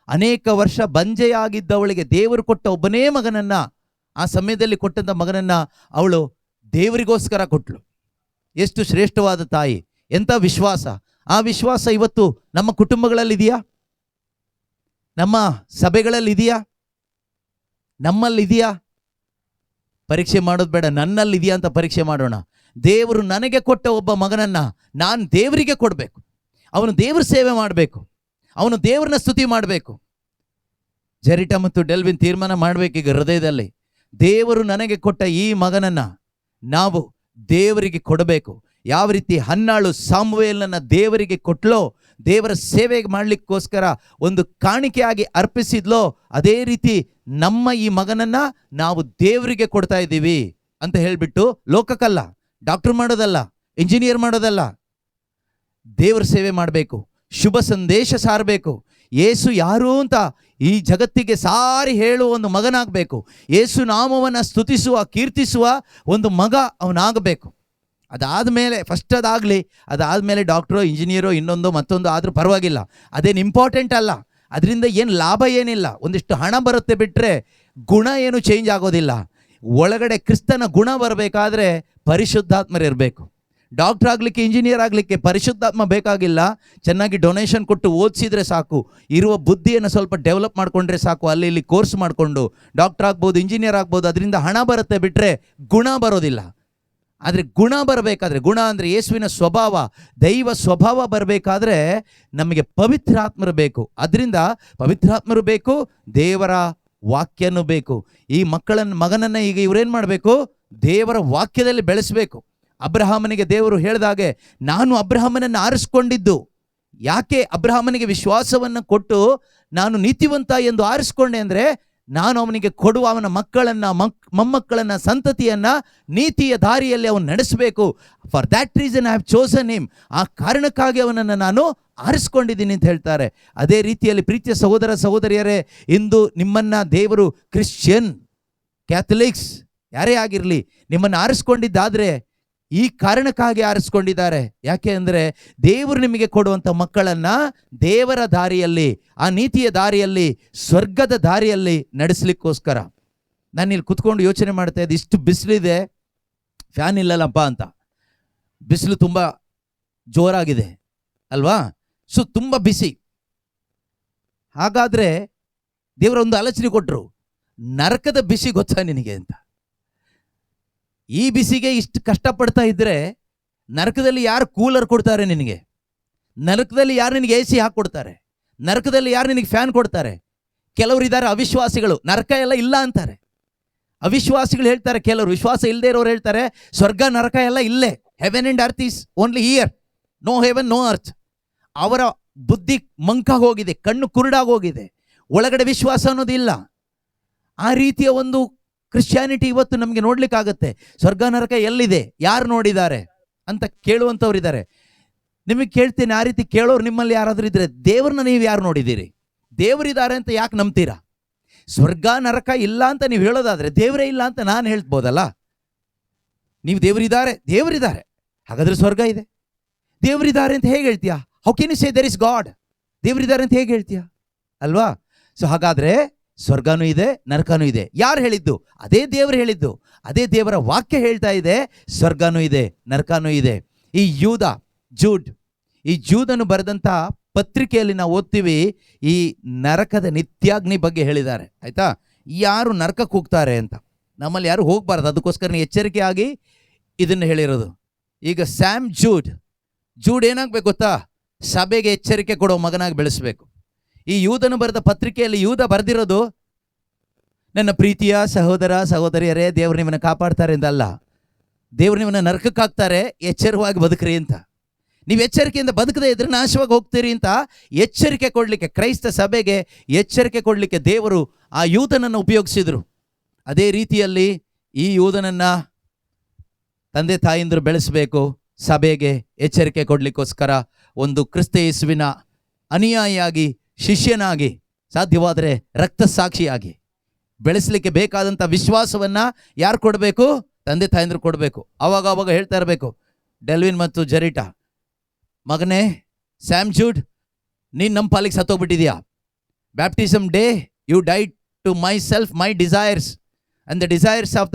ಅನೇಕ ವರ್ಷ ಬಂಜೆಯಾಗಿದ್ದವಳಿಗೆ ದೇವರು ಕೊಟ್ಟ ಒಬ್ಬನೇ ಮಗನನ್ನ, ಆ ಸಮಯದಲ್ಲಿ ಕೊಟ್ಟಂಥ ಮಗನನ್ನ ಅವಳು ದೇವರಿಗೋಸ್ಕರ ಕೊಟ್ಲು. ಎಷ್ಟು ಶ್ರೇಷ್ಠವಾದ ತಾಯಿ, ಎಂಥ ವಿಶ್ವಾಸ! ಆ ವಿಶ್ವಾಸ ಇವತ್ತು ನಮ್ಮ ಕುಟುಂಬಗಳಲ್ಲಿದೆಯಾ? ನಮ್ಮ ಸಭೆಗಳಲ್ಲಿದೆಯಾ? ನಮ್ಮಲ್ಲಿದೆಯಾ? ಪರೀಕ್ಷೆ ಮಾಡೋದು ಬೇಡ, ನನ್ನಲ್ಲಿದೆಯಾ ಅಂತ ಪರೀಕ್ಷೆ ಮಾಡೋಣ. ದೇವರು ನನಗೆ ಕೊಟ್ಟ ಒಬ್ಬ ಮಗನನ್ನ ನಾನು ದೇವರಿಗೆ ಕೊಡಬೇಕು. ಅವನು ದೇವ್ರ ಸೇವೆ ಮಾಡಬೇಕು, ಅವನು ದೇವ್ರನ್ನ ಸ್ತುತಿ ಮಾಡಬೇಕು. ಜೆರಿಟಾ ಮತ್ತು ಡೆಲ್ವಿನ್ ತೀರ್ಮಾನ ಮಾಡಬೇಕೀಗ ಹೃದಯದಲ್ಲಿ, ದೇವರು ನನಗೆ ಕೊಟ್ಟ ಈ ಮಗನನ್ನ ನಾವು ದೇವರಿಗೆ ಕೊಡಬೇಕು. ಯಾವ ರೀತಿ ಹನ್ನಾಳು ಸಾಮುವೇಲನನ್ನ ದೇವರಿಗೆ ಕೊಟ್ಲೋ, ದೇವರ ಸೇವೆ ಮಾಡಲಿಕ್ಕೋಸ್ಕರ ಒಂದು ಕಾಣಿಕೆಯಾಗಿ ಅರ್ಪಿಸಿದ್ಲೋ, ಅದೇ ರೀತಿ ನಮ್ಮ ಈ ಮಗನನ್ನ ನಾವು ದೇವರಿಗೆ ಕೊಡ್ತಾ ಇದ್ದೀವಿ ಅಂತ ಹೇಳಿಬಿಟ್ಟು, ಲೋಕಕ್ಕಲ್ಲ, ಡಾಕ್ಟರ್ ಮಾಡೋದಲ್ಲ, ಇಂಜಿನಿಯರ್ ಮಾಡೋದಲ್ಲ, ದೇವರ ಸೇವೆ ಮಾಡಬೇಕು, ಶುಭ ಸಂದೇಶ ಸಾರಬೇಕು. ಯೇಸು ಯಾರು ಅಂತ ಈ ಜಗತ್ತಿಗೆ ಸಾರಿ ಹೇಳುವ ಒಂದು ಮಗನಾಗಬೇಕು. ಯೇಸು ನಾಮವನ್ನು ಸ್ತುತಿಸುವ, ಕೀರ್ತಿಸುವ ಒಂದು ಮಗ ಅವನಾಗಬೇಕು. ಅದಾದಮೇಲೆ ಫಸ್ಟ್ ಅದಾದಮೇಲೆ ಡಾಕ್ಟ್ರೋ ಇಂಜಿನಿಯರೋ ಇನ್ನೊಂದು ಮತ್ತೊಂದು ಆದರೂ ಪರವಾಗಿಲ್ಲ, ಅದೇನು ಇಂಪಾರ್ಟೆಂಟ್ ಅಲ್ಲ. ಅದರಿಂದ ಏನು ಲಾಭ ಏನಿಲ್ಲ, ಒಂದಿಷ್ಟು ಹಣ ಬರುತ್ತೆ ಬಿಟ್ಟರೆ ಗುಣ ಏನು ಚೇಂಜ್ ಆಗೋದಿಲ್ಲ. ಒಳಗಡೆ ಕ್ರಿಸ್ತನ ಗುಣ ಬರಬೇಕಾದ್ರೆ ಪರಿಶುದ್ಧಾತ್ಮರಿರಬೇಕು. ಡಾಕ್ಟರ್ ಆಗಲಿಕ್ಕೆ, ಇಂಜಿನಿಯರ್ ಆಗಲಿಕ್ಕೆ ಪರಿಶುದ್ಧಾತ್ಮ ಬೇಕಾಗಿಲ್ಲ. ಚೆನ್ನಾಗಿ ಡೊನೇಷನ್ ಕೊಟ್ಟು ಓದಿಸಿದ್ರೆ ಸಾಕು, ಇರುವ ಬುದ್ಧಿಯನ್ನು ಸ್ವಲ್ಪ ಡೆವಲಪ್ ಮಾಡಿಕೊಂಡ್ರೆ ಸಾಕು. ಅಲ್ಲಿ ಇಲ್ಲಿ ಕೋರ್ಸ್ ಮಾಡಿಕೊಂಡು ಡಾಕ್ಟರ್ ಆಗ್ಬೋದು, ಇಂಜಿನಿಯರ್ ಆಗ್ಬೋದು, ಅದರಿಂದ ಹಣ ಬರುತ್ತೆ ಬಿಟ್ಟರೆ ಗುಣ ಬರೋದಿಲ್ಲ. ಆದರೆ ಗುಣ ಬರಬೇಕಾದ್ರೆ, ಗುಣ ಅಂದರೆ ಯೇಸುವಿನ ಸ್ವಭಾವ, ದೈವ ಸ್ವಭಾವ ಬರಬೇಕಾದ್ರೆ ನಮಗೆ ಪವಿತ್ರಾತ್ಮರು ಬೇಕು. ಅದರಿಂದ ಪವಿತ್ರಾತ್ಮರು ಬೇಕು, ದೇವರ ವಾಕ್ಯನೂ ಬೇಕು. ಈ ಮಗನನ್ನು ಈಗ ಇವರೇನು ಮಾಡಬೇಕು? ದೇವರ ವಾಕ್ಯದಲ್ಲಿ ಬೆಳೆಸಬೇಕು. ಅಬ್ರಹಾಮನಿಗೆ ದೇವರು ಹೇಳಿದಾಗೆ, ನಾನು ಅಬ್ರಹಾಮನನ್ನು ಆರಿಸ್ಕೊಂಡಿದ್ದು ಯಾಕೆ? ಅಬ್ರಹಾಮನಿಗೆ ವಿಶ್ವಾಸವನ್ನು ಕೊಟ್ಟು ನಾನು ನೀತಿವಂತ ಎಂದು ಆರಿಸ್ಕೊಂಡೆ ಅಂದರೆ, ನಾನು ಅವನಿಗೆ ಕೊಡುವ ಅವನ ಮಕ್ಕಳನ್ನು, ಮೊಮ್ಮಕ್ಕಳನ್ನು, ಸಂತತಿಯನ್ನು ನೀತಿಯ ದಾರಿಯಲ್ಲಿ ಅವನು ನಡೆಸಬೇಕು. For that reason I have chosen him. ಆ ಕಾರಣಕ್ಕಾಗಿ ಅವನನ್ನು ನಾನು ಆರಿಸ್ಕೊಂಡಿದ್ದೀನಿ ಅಂತ ಹೇಳ್ತಾರೆ. ಅದೇ ರೀತಿಯಲ್ಲಿ ಪ್ರೀತಿಯ ಸಹೋದರ ಸಹೋದರಿಯರೇ, ಇಂದು ನಿಮ್ಮನ್ನು ದೇವರು ಕ್ರಿಶ್ಚಿಯನ್, ಕ್ಯಾಥಲಿಕ್ಸ್ ಯಾರೇ ಆಗಿರಲಿ, ನಿಮ್ಮನ್ನು ಆರಿಸ್ಕೊಂಡಿದ್ದಾದರೆ ಈ ಕಾರಣಕ್ಕಾಗಿ ಆರಿಸ್ಕೊಂಡಿದ್ದಾರೆ. ಯಾಕೆ ಅಂದರೆ ದೇವರು ನಿಮಗೆ ಕೊಡುವಂಥ ಮಕ್ಕಳನ್ನು ದೇವರ ದಾರಿಯಲ್ಲಿ, ಆ ನೀತಿಯ ದಾರಿಯಲ್ಲಿ, ಸ್ವರ್ಗದ ದಾರಿಯಲ್ಲಿ ನಡೆಸಲಿಕ್ಕೋಸ್ಕರ. ನಾನು ಇಲ್ಲಿ ಕುತ್ಕೊಂಡು ಯೋಚನೆ ಮಾಡ್ತಾ ಇದ್ದೆ, ಇಷ್ಟು ಬಿಸಿಲಿದೆ, ಫ್ಯಾನ್ ಇಲ್ಲಲ್ಲಪ್ಪ ಅಂತ. ಬಿಸಿಲು ತುಂಬ ಜೋರಾಗಿದೆ ಅಲ್ವಾ? ಸೊ ತುಂಬ ಬಿಸಿ. ಹಾಗಾದರೆ ದೇವರ ಒಂದು ಆಲೋಚನೆ ಕೊಟ್ಟರು, ನರಕದ ಬಿಸಿ ಗೊತ್ತಾ ನಿನಗೆ ಅಂತ. ಈ ಬಿಸಿಗೆ ಇಷ್ಟು ಕಷ್ಟಪಡ್ತಾ ಇದ್ದರೆ ನರಕದಲ್ಲಿ ಯಾರು ಕೂಲರ್ ಕೊಡ್ತಾರೆ ನಿನಗೆ? ನರಕದಲ್ಲಿ ಯಾರು ನಿನಗೆ ಎ ಸಿ ಹಾಕ್ಕೊಡ್ತಾರೆ? ನರಕದಲ್ಲಿ ಯಾರು ನಿನಗೆ ಫ್ಯಾನ್ ಕೊಡ್ತಾರೆ? ಕೆಲವರು ಇದ್ದಾರೆ ಅವಿಶ್ವಾಸಿಗಳು, ನರಕ ಎಲ್ಲ ಇಲ್ಲ ಅಂತಾರೆ. ಅವಿಶ್ವಾಸಿಗಳು ಹೇಳ್ತಾರೆ, ಕೆಲವರು ವಿಶ್ವಾಸ ಇಲ್ಲದೆ ಇರೋರು ಹೇಳ್ತಾರೆ ಸ್ವರ್ಗ ನರಕ ಎಲ್ಲ ಇಲ್ಲೇ, heaven and earth is only here, no heaven no earth. ಅವರ ಬುದ್ಧಿ ಮಂಕಾಗೋಗಿದೆ, ಕಣ್ಣು ಕುರುಡಾಗೋಗಿದೆ, ಒಳಗಡೆ ವಿಶ್ವಾಸ ಅನ್ನೋದಿಲ್ಲ. ಆ ರೀತಿಯ ಒಂದು ಕ್ರಿಶ್ಚಿಯಾನಿಟಿ ಇವತ್ತು ನಮಗೆ ನೋಡ್ಲಿಕ್ಕಾಗತ್ತೆ. ಸ್ವರ್ಗ ನರಕ ಎಲ್ಲಿದೆ, ಯಾರು ನೋಡಿದ್ದಾರೆ ಅಂತ ಕೇಳುವಂಥವ್ರಿದ್ದಾರೆ. ನಿಮಗೆ ಕೇಳ್ತೀನಿ, ಆ ರೀತಿ ಕೇಳೋರು ನಿಮ್ಮಲ್ಲಿ ಯಾರಾದರೂ ಇದ್ದರೆ, ದೇವ್ರನ್ನ ನೀವು ಯಾರು ನೋಡಿದ್ದೀರಿ? ದೇವರಿದ್ದಾರೆ ಅಂತ ಯಾಕೆ ನಂಬ್ತೀರಾ? ಸ್ವರ್ಗ ನರಕ ಇಲ್ಲ ಅಂತ ನೀವು ಹೇಳೋದಾದರೆ ದೇವರೇ ಇಲ್ಲ ಅಂತ ನಾನು ಹೇಳ್ಬೋದಲ್ಲ. ನೀವು ದೇವರಿದ್ದಾರೆ ಹಾಗಾದರೆ ಸ್ವರ್ಗ ಇದೆ. ದೇವರಿದ್ದಾರೆ ಅಂತ ಹೇಗೆ ಹೇಳ್ತೀಯಾ? How can you say there is God? ದೇವರಿದ್ದಾರೆ ಅಂತ ಹೇಗೆ ಹೇಳ್ತೀಯಾ ಅಲ್ವಾ? ಸೊ ಹಾಗಾದರೆ ಸ್ವರ್ಗನೂ ಇದೆ, ನರಕನೂ ಇದೆ. ಯಾರು ಹೇಳಿದ್ದು? ಅದೇ ದೇವರು ಹೇಳಿದ್ದು, ಅದೇ ದೇವರ ವಾಕ್ಯ ಹೇಳ್ತಾ ಇದೆ. ಸ್ವರ್ಗನೂ ಇದೆ, ನರಕನೂ ಇದೆ. ಈ ಜೂದನು ಬರೆದಂಥ ಪತ್ರಿಕೆಯಲ್ಲಿ ನಾವು ಓದ್ತೀವಿ, ಈ ನರಕದ ನಿತ್ಯಾಗ್ನಿ ಬಗ್ಗೆ ಹೇಳಿದ್ದಾರೆ. ಆಯ್ತಾ? ಯಾರು ನರಕಕ್ಕೆ ಹೋಗ್ತಾರೆ ಅಂತ, ನಮ್ಮಲ್ಲಿ ಯಾರು ಹೋಗಬಾರ್ದು, ಅದಕ್ಕೋಸ್ಕರ ಎಚ್ಚರಿಕೆ ಆಗಿ ಇದನ್ನು ಹೇಳಿರೋದು. ಈಗ ಜೂಡ್ ಏನಾಗಬೇಕು ಗೊತ್ತಾ? ಸಭೆಗೆ ಎಚ್ಚರಿಕೆ ಕೊಡೋ ಮಗನಾಗಿ ಬೆಳೆಸಬೇಕು. ಈ ಯೂದನು ಬರೆದ ಪತ್ರಿಕೆಯಲ್ಲಿ ಯೂದ ಬರೆದಿರೋದು, ನನ್ನ ಪ್ರೀತಿಯ ಸಹೋದರ ಸಹೋದರಿಯರೇ, ದೇವರು ನಿಮ್ಮನ್ನು ಕಾಪಾಡ್ತಾರೆ ಅಂತಲ್ಲ, ದೇವರು ನಿಮ್ಮನ್ನು ನರಕಕ್ಕೆ ಹಾಕ್ತಾರೆ, ಎಚ್ಚರವಾಗಿ ಬದುಕ್ರಿ ಅಂತ. ನೀವು ಎಚ್ಚರಿಕೆಯಿಂದ ಬದುಕದೇ ಇದ್ರೆ ನಾಶವಾಗಿ ಹೋಗ್ತೀರಿ ಅಂತ ಎಚ್ಚರಿಕೆ ಕೊಡಲಿಕ್ಕೆ, ಕ್ರೈಸ್ತ ಸಭೆಗೆ ಎಚ್ಚರಿಕೆ ಕೊಡಲಿಕ್ಕೆ ದೇವರು ಆ ಯೂದನನ್ನು ಉಪಯೋಗಿಸಿದರು. ಅದೇ ರೀತಿಯಲ್ಲಿ ಈ ಯೂದನನ್ನು ತಂದೆ ತಾಯಿಂದರು ಬೆಳೆಸಬೇಕು. ಸಭೆಗೆ ಎಚ್ಚರಿಕೆ ಕೊಡಲಿಕ್ಕೋಸ್ಕರ ಒಂದು ಕ್ರಿಸ್ತ ಯೇಸುವಿನ ಅನುಯಾಯಿಯಾಗಿ, ಶಿಷ್ಯನಾಗಿ, ಸಾಧ್ಯವಾದರೆ ರಕ್ತಸಾಕ್ಷಿಯಾಗಿ ಬೆಳೆಸಲಿಕ್ಕೆ ಬೇಕಾದಂಥ ವಿಶ್ವಾಸವನ್ನು ಯಾರು ಕೊಡಬೇಕು? ತಂದೆ ತಾಯಂದ್ರು ಕೊಡಬೇಕು. ಆವಾಗ ಹೇಳ್ತಾ ಇರಬೇಕು, ಡೆಲ್ವಿನ್ ಮತ್ತು ಜರಿಟಾ, ಮಗನೇ ಸ್ಯಾಮ್ ಜೂಡ್, ನೀನು ನಮ್ಮ ಪಾಲಿಗೆ ಸತ್ತೋಗ್ಬಿಟ್ಟಿದ್ಯಾ. Baptism day you died to myself, my desires and the desires of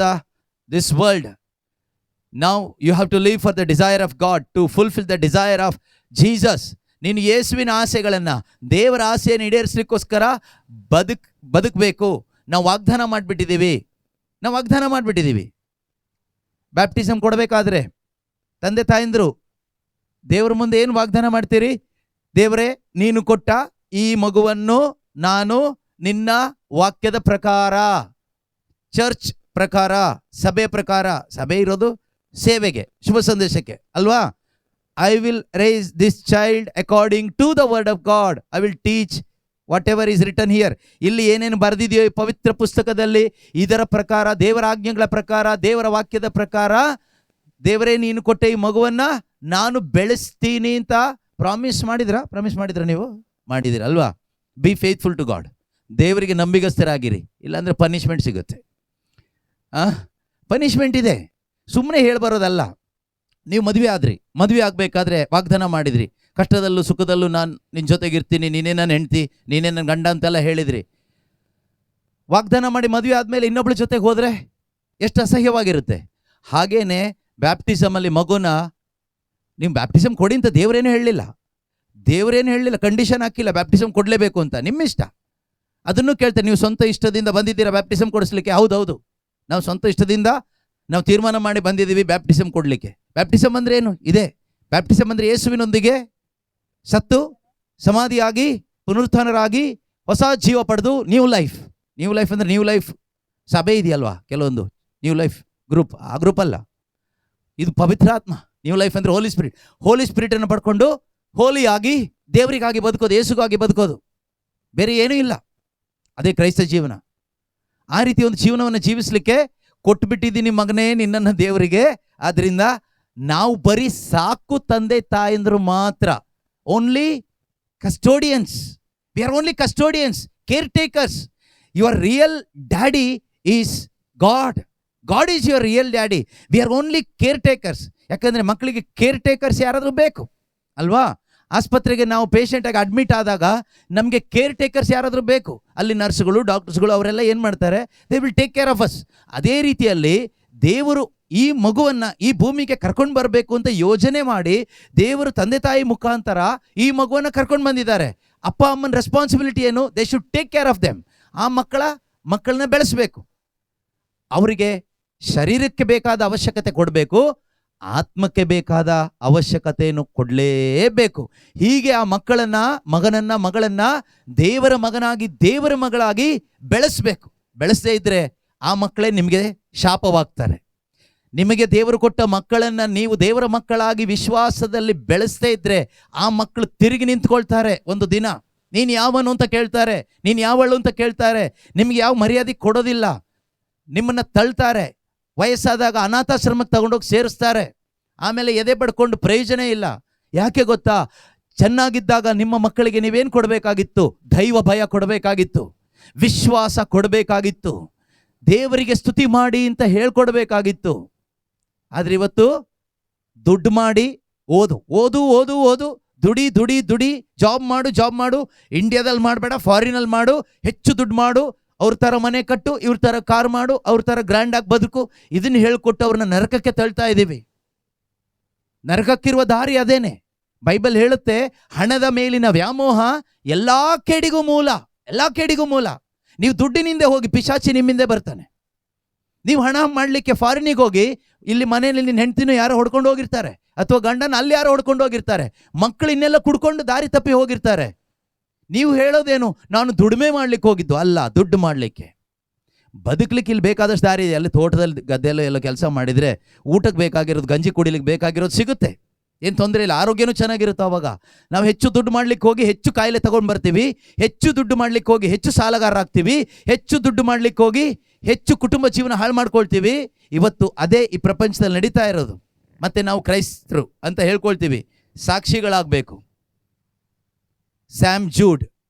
this world. Now you have to live for the desire of God, to fulfil the desire of Jesus. ನೀನು ಯೇಸುವಿನ ಆಸೆಗಳನ್ನು, ದೇವರ ಆಸೆಯನ್ನು ಈಡೇರಿಸಲಿಕ್ಕೋಸ್ಕರ ಬದುಕಬೇಕು. ನಾವು ವಾಗ್ದಾನ ಮಾಡಿಬಿಟ್ಟಿದ್ದೀವಿ. Baptism ಕೊಡಬೇಕಾದ್ರೆ ತಂದೆ ತಾಯಂದರು ದೇವರ ಮುಂದೆ ಏನು ವಾಗ್ದಾನ ಮಾಡ್ತೀರಿ? ದೇವರೇ, ನೀನು ಕೊಟ್ಟ ಈ ಮಗುವನ್ನು ನಾನು ನಿನ್ನ ವಾಕ್ಯದ ಪ್ರಕಾರ, ಚರ್ಚ್ ಪ್ರಕಾರ, ಸಭೆ ಪ್ರಕಾರ, ಸಭೆ ಇರೋದು ಸೇವೆಗೆ, ಶುಭ ಸಂದೇಶಕ್ಕೆ ಅಲ್ವಾ? I will raise this child according to the word of God. I will teach whatever is written here. ಇಲ್ಲಿ ಏನೇನು ಬರೆದಿದೆಯೋ ಈ ಪವಿತ್ರ ಪುಸ್ತಕದಲ್ಲಿ, ಇದರ ಪ್ರಕಾರ, ದೇವರ ಆಜ್ಞೆಗಳ ಪ್ರಕಾರ, ದೇವರ ವಾಕ್ಯದ ಪ್ರಕಾರ, ದೇವರೇ ನೀನು ಕೊಟ್ಟ ಈ ಮಗುವನ್ನು ನಾನು ಬೆಳೆಸ್ತೀನಿ ಅಂತ ಪ್ರಾಮಿಸ್ ಮಾಡಿದ್ರ ನೀವು? ಮಾಡಿದಿರ ಅಲ್ವಾ? Be faithful to God. ದೇವರಿಗೆ ನಂಬಿಗಸ್ಥರಾಗಿರಿ, ಇಲ್ಲಾಂದರೆ ಪನಿಷ್ಮೆಂಟ್ ಸಿಗುತ್ತೆ. ಪನಿಷ್ಮೆಂಟ್ ಇದೆ, ಸುಮ್ಮನೆ ಹೇಳ್ಬರೋದಲ್ಲ. ನೀವು ಮದುವೆ ಆಗಬೇಕಾದ್ರೆ ವಾಗ್ದಾನ ಮಾಡಿದ್ರಿ, ಕಷ್ಟದಲ್ಲೂ ಸುಖದಲ್ಲೂ ನಾನು ನಿನ್ನ ಜೊತೆಗಿರ್ತೀನಿ, ನೀನೇ ನನ್ನ ಹೆಂಡ್ತಿ, ನೀನೇ ನನ್ನ ಗಂಡ ಅಂತೆಲ್ಲ ಹೇಳಿದ್ರಿ. ವಾಗ್ದಾನ ಮಾಡಿ ಮದುವೆ ಆದಮೇಲೆ ಇನ್ನೊಬ್ಳ ಜೊತೆಗೆ ಹೋದರೆ ಎಷ್ಟು ಅಸಹ್ಯವಾಗಿರುತ್ತೆ. ಹಾಗೇನೆ ಬ್ಯಾಪ್ಟಿಸಮಲ್ಲಿ ಮಗುನ ನೀವು ಬ್ಯಾಪ್ಟಿಸಮ್ ಕೊಡಿ ಅಂತ ದೇವರೇನು ಹೇಳಲಿಲ್ಲ, ಕಂಡೀಷನ್ ಹಾಕಿಲ್ಲ ಬ್ಯಾಪ್ಟಿಸಮ್ ಕೊಡಲೇಬೇಕು ಅಂತ, ನಿಮ್ಮ ಇಷ್ಟ. ಅದನ್ನು ಕೇಳ್ತಾರೆ, ನೀವು ಸ್ವಂತ ಇಷ್ಟದಿಂದ ಬಂದಿದ್ದೀರಾ ಬ್ಯಾಪ್ಟಿಸಮ್ ಕೊಡಿಸ್ಲಿಕ್ಕೆ? ಹೌದೌದು, ನಾವು ಸ್ವಂತ ಇಷ್ಟದಿಂದ ನಾವು ತೀರ್ಮಾನ ಮಾಡಿ ಬಂದಿದ್ದೀವಿ ಬ್ಯಾಪ್ಟಿಸಮ್ ಕೊಡಲಿಕ್ಕೆ. ಬ್ಯಾಪ್ಟಿಸಮ್ ಅಂದರೆ ಏನು? ಇದೆ. ಬ್ಯಾಪ್ಟಿಸಮ್ ಅಂದರೆ ಯೇಸುವಿನೊಂದಿಗೆ ಸತ್ತು ಸಮಾಧಿಯಾಗಿ ಪುನರುತ್ಥಾನರಾಗಿ ಹೊಸ ಜೀವ ಪಡೆದು ನ್ಯೂ ಲೈಫ್, ನ್ಯೂ ಲೈಫ್ ಅಂದರೆ ನ್ಯೂ ಲೈಫ್ ಸಭೆ ಇದೆಯಲ್ವಾ ಕೆಲವೊಂದು, ನ್ಯೂ ಲೈಫ್ ಗ್ರೂಪ್, ಆ ಗ್ರೂಪ್ ಅಲ್ಲ, ಇದು ಪವಿತ್ರಾತ್ಮ. ನ್ಯೂ ಲೈಫ್ ಅಂದರೆ ಹೋಲಿ ಸ್ಪಿರಿಟನ್ನು ಪಡ್ಕೊಂಡು ಹೋಲಿಯಾಗಿ ದೇವರಿಗಾಗಿ ಬದುಕೋದು, ಯೇಸುಗಾಗಿ ಬದುಕೋದು, ಬೇರೆ ಏನೂ ಇಲ್ಲ. ಅದೇ ಕ್ರೈಸ್ತ ಜೀವನ. ಆ ರೀತಿ ಒಂದು ಜೀವನವನ್ನು ಜೀವಿಸಲಿಕ್ಕೆ ಕೊಟ್ಟುಬಿಟ್ಟಿದ್ದೀನಿ ಮಗನೇ ನಿನ್ನನ್ನು ದೇವರಿಗೆ. ಆದ್ದರಿಂದ ನಾವು ಬರೀ ಸಾಕು ತಂದೆ ತಾಯಂದರು ಮಾತ್ರ, only custodians. We are only custodians, care takers. Your real daddy is god. God is your real daddy. We are only care takers. ಯಾಕಂದರೆ ಮಕ್ಕಳಿಗೆ ಕೇರ್ ಟೇಕರ್ಸ್ ಯಾರಾದರೂ ಬೇಕು ಅಲ್ವಾ? ಆಸ್ಪತ್ರೆಗೆ ನಾವು ಪೇಷಂಟಾಗಿ ಅಡ್ಮಿಟ್ ಆದಾಗ ನಮಗೆ ಕೇರ್ ಟೇಕರ್ಸ್ ಯಾರಾದರೂ ಬೇಕು. ಅಲ್ಲಿ ನರ್ಸ್ಗಳು, ಡಾಕ್ಟರ್ಸ್ಗಳು ಅವರೆಲ್ಲ ಏನು ಮಾಡ್ತಾರೆ? They will take care of us. ಅದೇ ರೀತಿಯಲ್ಲಿ ದೇವರು ಈ ಮಗುವನ್ನು ಈ ಭೂಮಿಗೆ ಕರ್ಕೊಂಡು ಬರಬೇಕು ಅಂತ ಯೋಜನೆ ಮಾಡಿ ದೇವರು ತಂದೆ ತಾಯಿ ಮುಖಾಂತರ ಈ ಮಗುವನ್ನು ಕರ್ಕೊಂಡು ಬಂದಿದ್ದಾರೆ. ಅಪ್ಪ ಅಮ್ಮನ ರೆಸ್ಪಾನ್ಸಿಬಿಲಿಟಿ ಏನು? They should take care of them. ಆ ಮಕ್ಕಳನ್ನ ಬೆಳೆಸಬೇಕು. ಅವರಿಗೆ ಶರೀರಕ್ಕೆ ಬೇಕಾದ ಅವಶ್ಯಕತೆ ಕೊಡಬೇಕು, ಆತ್ಮಕ್ಕೆ ಬೇಕಾದ ಅವಶ್ಯಕತೆಯನ್ನು ಕೊಡಲೇಬೇಕು. ಹೀಗೆ ಆ ಮಗನನ್ನ ದೇವರ ಮಗನಾಗಿ ದೇವರ ಮಗಳಾಗಿ ಬೆಳೆಸಬೇಕು. ಬೆಳೆಸದೇ ಇದ್ದರೆ ಆ ಮಕ್ಕಳೇ ನಿಮಗೆ ಶಾಪವಾಗ್ತಾರೆ. ನಿಮಗೆ ದೇವರು ಕೊಟ್ಟ ಮಕ್ಕಳನ್ನು ನೀವು ದೇವರ ಮಕ್ಕಳಾಗಿ ವಿಶ್ವಾಸದಲ್ಲಿ ಬೆಳೆಸದೇ ಇದ್ದರೆ ಆ ಮಕ್ಕಳು ತಿರುಗಿ ನಿಂತ್ಕೊಳ್ತಾರೆ. ಒಂದು ದಿನ ನೀನು ಯಾವನು ಅಂತ ಕೇಳ್ತಾರೆ, ನೀನು ಯಾವಳು ಅಂತ ಕೇಳ್ತಾರೆ, ನಿಮಗೆ ಯಾವ ಮರ್ಯಾದೆ ಕೊಡೋದಿಲ್ಲ, ನಿಮ್ಮನ್ನು ತಳ್ತಾರೆ. ವಯಸ್ಸಾದಾಗ ಅನಾಥಾಶ್ರಮಕ್ಕೆ ತಗೊಂಡೋಗಿ ಸೇರಿಸ್ತಾರೆ. ಆಮೇಲೆ ಎದೆ ಬಡ್ಕೊಂಡು ಪ್ರಯೋಜನ ಇಲ್ಲ. ಯಾಕೆ ಗೊತ್ತಾ? ಚೆನ್ನಾಗಿದ್ದಾಗ ನಿಮ್ಮ ಮಕ್ಕಳಿಗೆ ನೀವೇನು ಕೊಡಬೇಕಾಗಿತ್ತು? ದೈವ ಭಯ ಕೊಡಬೇಕಾಗಿತ್ತು, ವಿಶ್ವಾಸ ಕೊಡಬೇಕಾಗಿತ್ತು, ದೇವರಿಗೆ ಸ್ತುತಿ ಮಾಡಿ ಅಂತ ಹೇಳ್ಕೊಡ್ಬೇಕಾಗಿತ್ತು. ಆದರೆ ಇವತ್ತು ದುಡ್ಡು ಮಾಡಿ ಓದು ಓದು ಓದು ಓದು, ದುಡಿ ದುಡಿ ದುಡಿ, ಜಾಬ್ ಮಾಡು, ಇಂಡಿಯಾದಲ್ಲಿ ಮಾಡಬೇಡ, ಫಾರಿನಲ್ಲಿ ಮಾಡು, ಹೆಚ್ಚು ದುಡ್ಡು ಮಾಡು, ಅವ್ರ ಥರ ಮನೆ ಕಟ್ಟು, ಇವ್ರ ಥರ ಕಾರ್ ಮಾಡು, ಅವ್ರ ಥರ ಗ್ರ್ಯಾಂಡಾಗಿ ಬದುಕು, ಇದನ್ನು ಹೇಳ್ಕೊಟ್ಟು ಅವ್ರನ್ನ ನರಕಕ್ಕೆ ತಳ್ತಾ ಇದ್ದೀವಿ. ನರಕಕ್ಕಿರುವ ದಾರಿ ಅದೇನೆ. ಬೈಬಲ್ ಹೇಳುತ್ತೆ, ಹಣದ ಮೇಲಿನ ವ್ಯಾಮೋಹ ಎಲ್ಲ ಕೇಡಿಗೂ ಮೂಲ. ನೀವು ದುಡ್ಡಿನಿಂದ ಹೋಗಿ ಪಿಶಾಚಿ ನಿಮ್ಮಿಂದ ಬರ್ತಾನೆ. ನೀವು ಹಣ ಮಾಡಲಿಕ್ಕೆ ಫಾರಿನಿಗೆ ಹೋಗಿ ಇಲ್ಲಿ ಮನೆಯಲ್ಲಿ ನಿನ್ನ ಹೆಂಡ್ತಿನೂ ಯಾರೋ ಹೊಡ್ಕೊಂಡು ಹೋಗಿರ್ತಾರೆ, ಅಥವಾ ಗಂಡನ ಅಲ್ಲಿ ಯಾರೋ ಹೊಡ್ಕೊಂಡು ಹೋಗಿರ್ತಾರೆ, ಮಕ್ಕಳು ಇನ್ನೆಲ್ಲ ಕುಡ್ಕೊಂಡು ದಾರಿ ತಪ್ಪಿ ಹೋಗಿರ್ತಾರೆ. ನೀವು ಹೇಳೋದೇನು? ನಾನು ದುಡಿಮೆ ಮಾಡ್ಲಿಕ್ಕೆ ಹೋಗಿದ್ದು ಅಲ್ಲ, ದುಡ್ಡು ಮಾಡಲಿಕ್ಕೆ. ಬದುಕಲಿಕ್ಕೆ ಇಲ್ಲಿ ಬೇಕಾದಷ್ಟು ದಾರಿ ಇದೆ. ಅಲ್ಲಿ ತೋಟದಲ್ಲಿ ಗದ್ದೆಯಲ್ಲೋ ಎಲ್ಲೋ ಕೆಲಸ ಮಾಡಿದರೆ ಊಟಕ್ಕೆ ಬೇಕಾಗಿರೋದು, ಗಂಜಿ ಕುಡಿಲಿಕ್ಕೆ ಬೇಕಾಗಿರೋದು ಸಿಗುತ್ತೆ, ಏನು ತೊಂದರೆ ಇಲ್ಲ, ಆರೋಗ್ಯನೂ ಚೆನ್ನಾಗಿರುತ್ತೆ. ಅವಾಗ ನಾವು ಹೆಚ್ಚು ದುಡ್ಡು ಮಾಡ್ಲಿಕ್ಕೆ ಹೋಗಿ ಹೆಚ್ಚು ಕಾಯಿಲೆ ತಗೊಂಡು ಬರ್ತೀವಿ, ಹೆಚ್ಚು ದುಡ್ಡು ಮಾಡ್ಲಿಕ್ಕೆ ಹೋಗಿ ಹೆಚ್ಚು ಸಾಲಗಾರ ಆಗ್ತೀವಿ, ಹೆಚ್ಚು ದುಡ್ಡು ಮಾಡ್ಲಿಕ್ಕೆ ಹೋಗಿ ಹೆಚ್ಚು ಕುಟುಂಬ ಜೀವನ ಹಾಳು ಮಾಡ್ಕೊಳ್ತೀವಿ. ಇವತ್ತು ಅದೇ ಈ ಪ್ರಪಂಚದಲ್ಲಿ ನಡೀತಾ ಇರೋದು. ಮತ್ತು ನಾವು ಕ್ರೈಸ್ತರು ಅಂತ ಹೇಳ್ಕೊಳ್ತೀವಿ, ಸಾಕ್ಷಿಗಳಾಗಬೇಕು. ಸ್ಯಾಮ್ ಜೂಡ್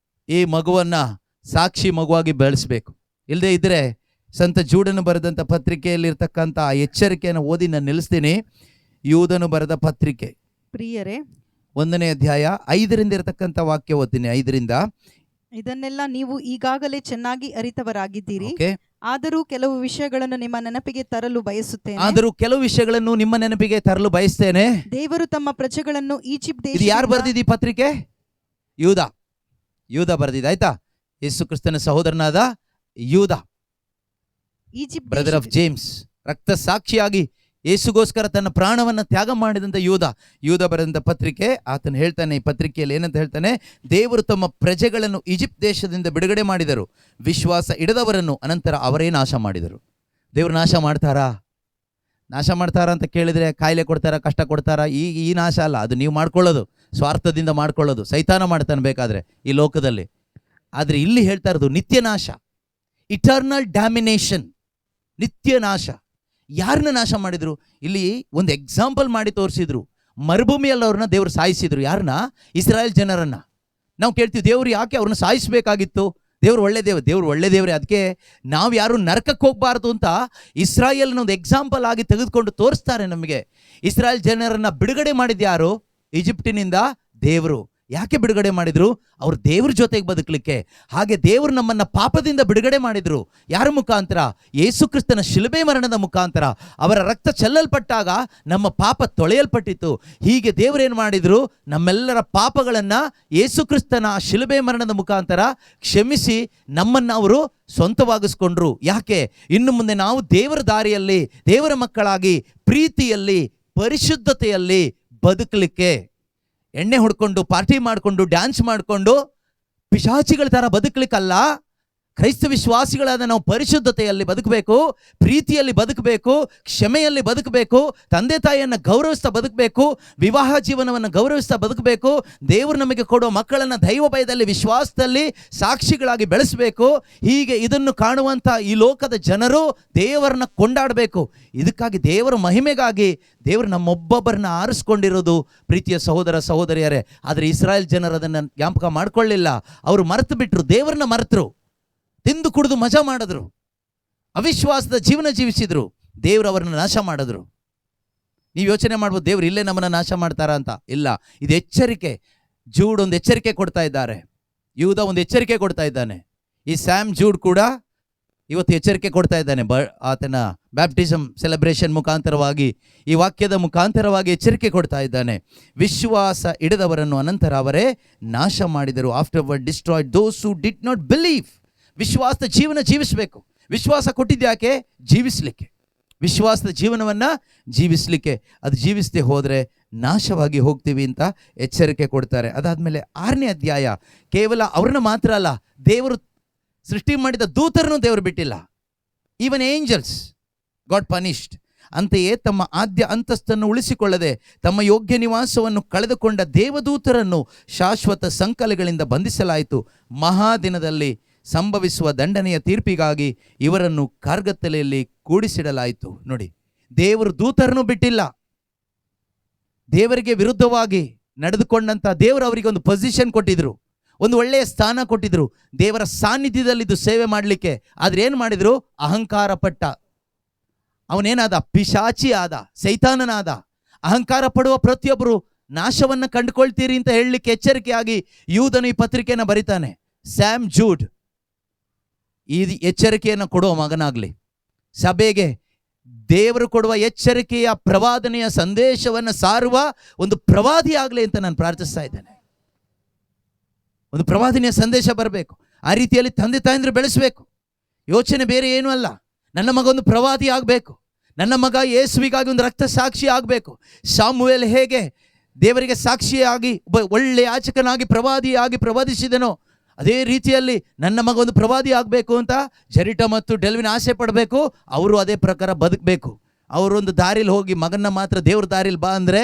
ಈ ಮಗುವನ್ನು ಸಾಕ್ಷಿ ಮಗುವಾಗಿ ಬೆಳೆಸಬೇಕು. ಇಲ್ಲದೇ ಇದ್ದರೆ ಸಂತ ಜೂಡನು ಬರೆದಂಥ ಪತ್ರಿಕೆಯಲ್ಲಿರ್ತಕ್ಕಂಥ ಆ ಎಚ್ಚರಿಕೆಯನ್ನು ಓದಿ ನಾನು ನಿಲ್ಲಿಸ್ತೀನಿ. ಯೂದನು ಬರೆದ ಪತ್ರಿಕೆ ಪ್ರಿಯರೇ, 1ನೇ ಅಧ್ಯಾಯ 5ರಿಂದ ಇರತಕ್ಕಂಥ ವಾಕ್ಯ ಓದ್ತೀನಿ. 5ರಿಂದ, ಇದನ್ನೆಲ್ಲ ನೀವು ಈಗಾಗಲೇ ಚೆನ್ನಾಗಿ ಅರಿತವರಾಗಿದ್ದೀರಿ. ಓಕೆ. ಆದರೂ ಕೆಲವು ವಿಷಯಗಳನ್ನು ನಿಮ್ಮ ನೆನಪಿಗೆ ತರಲು ಬಯಸುತ್ತೇನೆ. ದೇವರು ತಮ್ಮ ಪ್ರಜೆಗಳನ್ನು ಈಜಿಪ್ಟ್ ಇದು ಯಾರು ಬರೆದಿದ್ದು ಈ ಪತ್ರಿಕೆ? ಯೂದ ಬರೆದಿದ್ದು. ಆಯ್ತಾ? ಯೇಸು ಕ್ರಿಸ್ತನ ಸಹೋದರನಾದ ಯೂದ, ಈಜಿಪ್ಟ್ ಬ್ರದರ್ ಆಫ್ ಜೇಮ್ಸ್, ರಕ್ತ ಸಾಕ್ಷಿಯಾಗಿ ಯೇಸುಗೋಸ್ಕರ ತನ್ನ ಪ್ರಾಣವನ್ನು ತ್ಯಾಗ ಮಾಡಿದಂಥ ಯೂದ ಬರೆದಂಥ ಪತ್ರಿಕೆ. ಆತನು ಹೇಳ್ತಾನೆ ಈ ಪತ್ರಿಕೆಯಲ್ಲಿ ಏನಂತ ಹೇಳ್ತಾನೆ? ದೇವರು ತಮ್ಮ ಪ್ರಜೆಗಳನ್ನು ಈಜಿಪ್ಟ್ ದೇಶದಿಂದ ಬಿಡುಗಡೆ ಮಾಡಿದರು, ವಿಶ್ವಾಸ ಇಡದವರನ್ನು ಅನಂತರ ಅವರೇ ನಾಶ ಮಾಡಿದರು. ದೇವರು ನಾಶ ಮಾಡ್ತಾರಾ ಅಂತ ಕೇಳಿದರೆ ಕಾಯಿಲೆ ಕೊಡ್ತಾರಾ, ಕಷ್ಟ ಕೊಡ್ತಾರಾ? ಈ ನಾಶ ಅಲ್ಲ, ಅದು ನೀವು ಮಾಡ್ಕೊಳ್ಳೋದು, ಸ್ವಾರ್ಥದಿಂದ ಮಾಡ್ಕೊಳ್ಳೋದು. ಸೈತಾನ ಮಾಡ್ತಾನೆ ಬೇಕಾದರೆ ಈ ಲೋಕದಲ್ಲಿ. ಆದರೆ ಇಲ್ಲಿ ಹೇಳ್ತಾ ಇರೋದು ನಿತ್ಯ ನಾಶ, ಇಟರ್ನಲ್ ಡ್ಯಾಮಿನೇಷನ್, ನಿತ್ಯ ನಾಶ. ಯಾರನ್ನ ನಾಶ ಮಾಡಿದ್ರು? ಇಲ್ಲಿ ಒಂದು ಎಕ್ಸಾಂಪಲ್ ಮಾಡಿ ತೋರಿಸಿದ್ರು. ಮರುಭೂಮಿಯಲ್ಲವ್ರನ್ನ ದೇವರು ಸಾಯಿಸಿದ್ರು. ಯಾರನ್ನ? ಇಸ್ರಾಯೇಲ್ ಜನರನ್ನ. ನಾವು ಕೇಳ್ತೀವಿ, ದೇವರು ಯಾಕೆ ಅವ್ರನ್ನ ಸಾಯಿಸಬೇಕಾಗಿತ್ತು? ದೇವ್ರು ಒಳ್ಳೆ ದೇವರೇ, ಅದಕ್ಕೆ ನಾವು ಯಾರು ನರಕಕ್ಕೆ ಹೋಗಬಾರ್ದು ಅಂತ ಇಸ್ರಾಯೇಲ್ನ ಒಂದು ಎಕ್ಸಾಂಪಲ್ ಆಗಿ ತೆಗೆದುಕೊಂಡು ತೋರಿಸ್ತಾರೆ ನಮಗೆ. ಇಸ್ರಾಯೇಲ್ ಜನರನ್ನ ಬಿಡುಗಡೆ ಮಾಡಿದ್ದು ಯಾರು? ಈಜಿಪ್ಟಿನಿಂದ ದೇವರು. ಯಾಕೆ ಬಿಡುಗಡೆ ಮಾಡಿದ್ರು? ಅವ್ರು ದೇವ್ರ ಜೊತೆಗೆ ಬದುಕಲಿಕ್ಕೆ. ಹಾಗೆ ದೇವರು ನಮ್ಮನ್ನು ಪಾಪದಿಂದ ಬಿಡುಗಡೆ ಮಾಡಿದ್ರು. ಯಾರ ಮುಖಾಂತರ? ಯೇಸು ಕ್ರಿಸ್ತನ ಶಿಲುಬೆ ಮರಣದ ಮುಖಾಂತರ. ಅವರ ರಕ್ತ ಚೆಲ್ಲಲ್ಪಟ್ಟಾಗ ನಮ್ಮ ಪಾಪ ತೊಳೆಯಲ್ಪಟ್ಟಿತ್ತು. ಹೀಗೆ ದೇವರೇನು ಮಾಡಿದ್ರು? ನಮ್ಮೆಲ್ಲರ ಪಾಪಗಳನ್ನು ಯೇಸು ಕ್ರಿಸ್ತನ ಶಿಲುಬೆ ಮರಣದ ಮುಖಾಂತರ ಕ್ಷಮಿಸಿ ನಮ್ಮನ್ನು ಅವರು ಸ್ವಂತವಾಗಿಸ್ಕೊಂಡ್ರು. ಯಾಕೆ? ಇನ್ನು ಮುಂದೆ ನಾವು ದೇವರ ದಾರಿಯಲ್ಲಿ, ದೇವರ ಮಕ್ಕಳಾಗಿ, ಪ್ರೀತಿಯಲ್ಲಿ, ಪರಿಶುದ್ಧತೆಯಲ್ಲಿ ಬದುಕಲಿಕ್ಕೆ. ಎಣ್ಣೆ ಹೊಡ್ಕೊಂಡು, ಪಾರ್ಟಿ ಮಾಡಿಕೊಂಡು, ಡ್ಯಾನ್ಸ್ ಮಾಡಿಕೊಂಡು ಪಿಶಾಚಿಗಳ ಥರ ಬದುಕಲಿಕ್ಕಲ್ಲ, ಕ್ರೈಸ್ತ ವಿಶ್ವಾಸಿಗಳಾದ ನಾವು ಪರಿಶುದ್ಧತೆಯಲ್ಲಿ ಬದುಕಬೇಕು, ಪ್ರೀತಿಯಲ್ಲಿ ಬದುಕಬೇಕು, ಕ್ಷಮೆಯಲ್ಲಿ ಬದುಕಬೇಕು, ತಂದೆ ತಾಯಿಯನ್ನು ಗೌರವಿಸ್ತಾ ಬದುಕಬೇಕು, ವಿವಾಹ ಜೀವನವನ್ನು ಗೌರವಿಸ್ತಾ ಬದುಕಬೇಕು, ದೇವರು ನಮಗೆ ಕೊಡುವ ಮಕ್ಕಳನ್ನು ದೈವ ಭಯದಲ್ಲಿ ವಿಶ್ವಾಸದಲ್ಲಿ ಸಾಕ್ಷಿಗಳಾಗಿ ಬೆಳೆಸಬೇಕು. ಹೀಗೆ ಇದನ್ನು ಕಾಣುವಂಥ ಈ ಲೋಕದ ಜನರು ದೇವರನ್ನ ಕೊಂಡಾಡಬೇಕು. ಇದಕ್ಕಾಗಿ ದೇವರ ಮಹಿಮೆಗಾಗಿ ದೇವರು ನಮ್ಮೊಬ್ಬೊಬ್ಬರನ್ನ ಆರಿಸ್ಕೊಂಡಿರೋದು ಪ್ರೀತಿಯ ಸಹೋದರ ಸಹೋದರಿಯರೇ. ಆದರೆ ಇಸ್ರಾಯೇಲ್ ಜನರು ಅದನ್ನು ಜ್ಞಾಪಕ ಮಾಡ್ಕೊಳ್ಳಿಲ್ಲ. ಅವರು ಮರೆತು ಬಿಟ್ಟರು, ದೇವರನ್ನ ಮರೆತರು, ತಿಂದು ಕುಡಿದು ಮಜಾ ಮಾಡಿದ್ರು, ಅವಿಶ್ವಾಸದ ಜೀವನ ಜೀವಿಸಿದ್ರು, ದೇವರು ಅವರನ್ನು ನಾಶ ಮಾಡಿದ್ರು. ನೀವು ಯೋಚನೆ ಮಾಡ್ಬೋದು, ದೇವ್ರು ಇಲ್ಲೇ ನಮ್ಮನ್ನು ನಾಶ ಮಾಡ್ತಾರಾ ಅಂತ. ಇಲ್ಲ, ಇದು ಎಚ್ಚರಿಕೆ. ಜೂಡ್ ಒಂದು ಎಚ್ಚರಿಕೆ ಕೊಡ್ತಾ ಇದ್ದಾರೆ, ಯೂದ ಒಂದು ಎಚ್ಚರಿಕೆ ಕೊಡ್ತಾ ಇದ್ದಾನೆ, ಈ ಸ್ಯಾಮ್ ಜೂಡ್ ಕೂಡ ಇವತ್ತು ಎಚ್ಚರಿಕೆ ಕೊಡ್ತಾ ಇದ್ದಾನೆ. ಆತನ ಬ್ಯಾಪ್ಟಿಸಮ್ ಸೆಲೆಬ್ರೇಷನ್ ಮುಖಾಂತರವಾಗಿ, ಈ ವಾಕ್ಯದ ಮುಖಾಂತರವಾಗಿ ಎಚ್ಚರಿಕೆ ಕೊಡ್ತಾ ಇದ್ದಾನೆ. ವಿಶ್ವಾಸ ಇಡದವರನ್ನು ಅನಂತರ ಅವರೇ ನಾಶ ಮಾಡಿದರು. Afterward destroyed those who did not believe. ವಿಶ್ವಾಸದ ಜೀವನ ಜೀವಿಸಬೇಕು. ವಿಶ್ವಾಸ ಕೊಟ್ಟಿದ್ಯಾಕೆ? ಜೀವಿಸಲಿಕ್ಕೆ. ವಿಶ್ವಾಸದ ಜೀವನವನ್ನು ಜೀವಿಸಲಿಕ್ಕೆ. ಅದು ಜೀವಿಸದೆ ಹೋದರೆ ನಾಶವಾಗಿ ಹೋಗ್ತೀವಿ ಅಂತ ಎಚ್ಚರಿಕೆ ಕೊಡ್ತಾರೆ. ಅದಾದಮೇಲೆ 6ನೇ ಅಧ್ಯಾಯ, ಕೇವಲ ಅವ್ರನ್ನ ಮಾತ್ರ ಅಲ್ಲ, ದೇವರು ಸೃಷ್ಟಿ ಮಾಡಿದ ದೂತರನ್ನು ದೇವರು ಬಿಟ್ಟಿಲ್ಲ. Even angels got punished. ಅಂತೆಯೇ ತಮ್ಮ ಆದ್ಯ ಅಂತಸ್ತನ್ನು ಉಳಿಸಿಕೊಳ್ಳದೆ ತಮ್ಮ ಯೋಗ್ಯ ನಿವಾಸವನ್ನು ಕಳೆದುಕೊಂಡ ದೇವದೂತರನ್ನು ಶಾಶ್ವತ ಸಂಕಲಗಳಿಂದ ಬಂಧಿಸಲಾಯಿತು. ಮಹಾದಿನದಲ್ಲಿ ಸಂಭವಿಸುವ ದಂಡನೆಯ ತೀರ್ಪಿಗಾಗಿ ಇವರನ್ನು ಕಾರ್ಗತ್ತಲೆಯಲ್ಲಿ ಕೂಡಿಸಿಡಲಾಯಿತು. ನೋಡಿ, ದೇವರು ದೂತರನ್ನು ಬಿಟ್ಟಿಲ್ಲ. ದೇವರಿಗೆ ವಿರುದ್ಧವಾಗಿ ನಡೆದುಕೊಂಡಂಥ ದೇವರು ಅವರಿಗೆ ಒಂದು ಪೊಸಿಷನ್ ಕೊಟ್ಟಿದ್ರು, ಒಂದು ಒಳ್ಳೆಯ ಸ್ಥಾನ ಕೊಟ್ಟಿದ್ರು, ದೇವರ ಸಾನ್ನಿಧ್ಯದಲ್ಲಿದ್ದು ಸೇವೆ ಮಾಡಲಿಕ್ಕೆ. ಆದರೆ ಏನು ಮಾಡಿದ್ರು? ಅಹಂಕಾರ ಪಟ್ಟ. ಅವನೇನಾದ? ಪಿಶಾಚಿ ಆದ, ಸೈತಾನನಾದ. ಅಹಂಕಾರ ಪಡುವ ಪ್ರತಿಯೊಬ್ಬರು ನಾಶವನ್ನು ಕಂಡುಕೊಳ್ತೀರಿ ಅಂತ ಹೇಳಲಿಕ್ಕೆ ಎಚ್ಚರಿಕೆಯಾಗಿ ಯೂದನು ಈ ಪತ್ರಿಕೆಯನ್ನು ಬರಿತಾನೆ. ಸ್ಯಾಮ್ ಜೂಡ್ ಈ ಎಚ್ಚರಿಕೆಯನ್ನು ಕೊಡುವ ಮಗನಾಗಲಿ, ಸಭೆಗೆ ದೇವರು ಕೊಡುವ ಎಚ್ಚರಿಕೆಯ ಪ್ರವಾದನೆಯ ಸಂದೇಶವನ್ನು ಸಾರುವ ಒಂದು ಪ್ರವಾದಿ ಆಗಲಿ ಅಂತ ನಾನು ಪ್ರಾರ್ಥಿಸ್ತಾ ಇದ್ದೇನೆ. ಒಂದು ಪ್ರವಾದನೆಯ ಸಂದೇಶ ಬರಬೇಕು. ಆ ರೀತಿಯಲ್ಲಿ ತಂದೆ ತಾಯಂದ್ರು ಬೆಳೆಸಬೇಕು. ಯೋಚನೆ ಬೇರೆ ಏನೂ ಅಲ್ಲ. ನನ್ನ ಮಗ ಒಂದು ಪ್ರವಾದಿ ಆಗಬೇಕು, ನನ್ನ ಮಗ ಯೇಸುವಿಗಾಗಿ ಒಂದು ರಕ್ತ ಸಾಕ್ಷಿ ಆಗಬೇಕು. ಸಾಮುವೇಲ್ ಹೇಗೆ ದೇವರಿಗೆ ಸಾಕ್ಷಿಯಾಗಿ ಒಳ್ಳೆಯ ಯಾಚಕನಾಗಿ ಪ್ರವಾದಿಯಾಗಿ ಪ್ರವಾದಿಸಿದನೋ, ಅದೇ ರೀತಿಯಲ್ಲಿ ನನ್ನ ಮಗ ಒಂದು ಪ್ರವಾದಿ ಆಗಬೇಕು ಅಂತ ಜರಿಟ ಮತ್ತು ಡೆಲ್ವಿನ್ ಆಸೆ ಪಡಬೇಕು. ಅವರು ಅದೇ ಪ್ರಕಾರ ಬದುಕಬೇಕು. ಅವರೊಂದು ದಾರಿಲಿ ಹೋಗಿ ಮಗನ್ನ ಮಾತ್ರ ದೇವ್ರ ದಾರಿಲಿ ಬಾ ಅಂದರೆ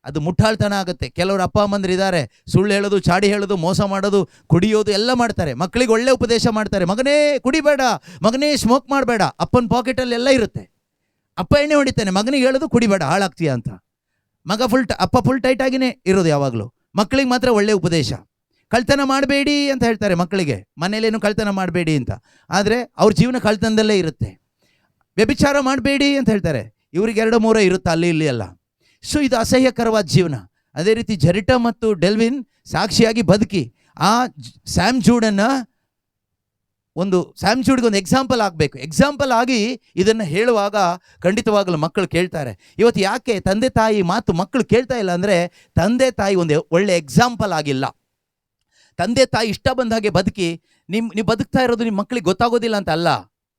ಅದು ಮುಟ್ಟಾಳ್ತನ ಆಗುತ್ತೆ. ಕೆಲವರು ಅಪ್ಪ ಅಮ್ಮಂದ್ರು ಇದ್ದಾರೆ, ಸುಳ್ಳು ಹೇಳೋದು, ಚಾಡಿ ಹೇಳೋದು, ಮೋಸ ಮಾಡೋದು, ಕುಡಿಯೋದು ಎಲ್ಲ ಮಾಡ್ತಾರೆ. ಮಕ್ಕಳಿಗೆ ಒಳ್ಳೆ ಉಪದೇಶ ಮಾಡ್ತಾರೆ, ಮಗನೇ ಕುಡಿಬೇಡ, ಮಗನೇ ಸ್ಮೋಕ್ ಮಾಡಬೇಡ. ಅಪ್ಪನ ಪಾಕೆಟಲ್ಲಿ ಎಲ್ಲ ಇರುತ್ತೆ. ಅಪ್ಪ ಎಣ್ಣೆ ಹೊಡಿತಾನೆ, ಮಗನಿಗೆ ಹೇಳೋದು ಕುಡಿಬೇಡ ಹಾಳಾಗ್ತೀಯ ಅಂತ. ಮಗ ಅಪ್ಪ ಫುಲ್ ಟೈಟಾಗಿನೇ ಇರೋದು ಯಾವಾಗಲೂ. ಮಕ್ಕಳಿಗೆ ಮಾತ್ರ ಒಳ್ಳೆ ಉಪದೇಶ. ಕಳ್ತನ ಮಾಡಬೇಡಿ ಅಂತ ಹೇಳ್ತಾರೆ ಮಕ್ಕಳಿಗೆ, ಮನೇಲೇನು ಕಳ್ತನ ಮಾಡಬೇಡಿ ಅಂತ. ಆದರೆ ಅವ್ರ ಜೀವನ ಕಳ್ತನದಲ್ಲೇ ಇರುತ್ತೆ. ವ್ಯಭಿಚಾರ ಮಾಡಬೇಡಿ ಅಂತ ಹೇಳ್ತಾರೆ, ಇವ್ರಿಗೆ 2-3 ಇರುತ್ತೆ, ಅಲ್ಲಿ ಇಲ್ಲಿ ಅಲ್ಲ. ಸೊ ಇದು ಅಸಹ್ಯಕರವಾದ ಜೀವನ. ಅದೇ ರೀತಿ ಜರಿಟ ಮತ್ತು ಡೆಲ್ವಿನ್ ಸಾಕ್ಷಿಯಾಗಿ ಬದುಕಿ ಆ ಸ್ಯಾಮ್ ಜೂಡ್ಗೆ ಒಂದು ಎಕ್ಸಾಂಪಲ್ ಆಗಬೇಕು. ಎಕ್ಸಾಂಪಲ್ ಆಗಿ ಇದನ್ನು ಹೇಳುವಾಗ ಖಂಡಿತವಾಗಲೂ ಮಕ್ಕಳು ಕೇಳ್ತಾರೆ. ಇವತ್ತು ಯಾಕೆ ತಂದೆ ತಾಯಿ ಮಾತು ಮಕ್ಕಳು ಕೇಳ್ತಾ ಇಲ್ಲ ಅಂದರೆ, ತಂದೆ ತಾಯಿ ಒಂದು ಒಳ್ಳೆ ಎಕ್ಸಾಂಪಲ್ ಆಗಿಲ್ಲ. ತಂದೆ ತಾಯಿ ಇಷ್ಟ ಬಂದ ಹಾಗೆ ಬದುಕಿ ನೀವು ಬದುಕ್ತಾ ಇರೋದು ನಿಮ್ಮ ಮಕ್ಕಳಿಗೆ ಗೊತ್ತಾಗೋದಿಲ್ಲ ಅಂತ ಅಲ್ಲ,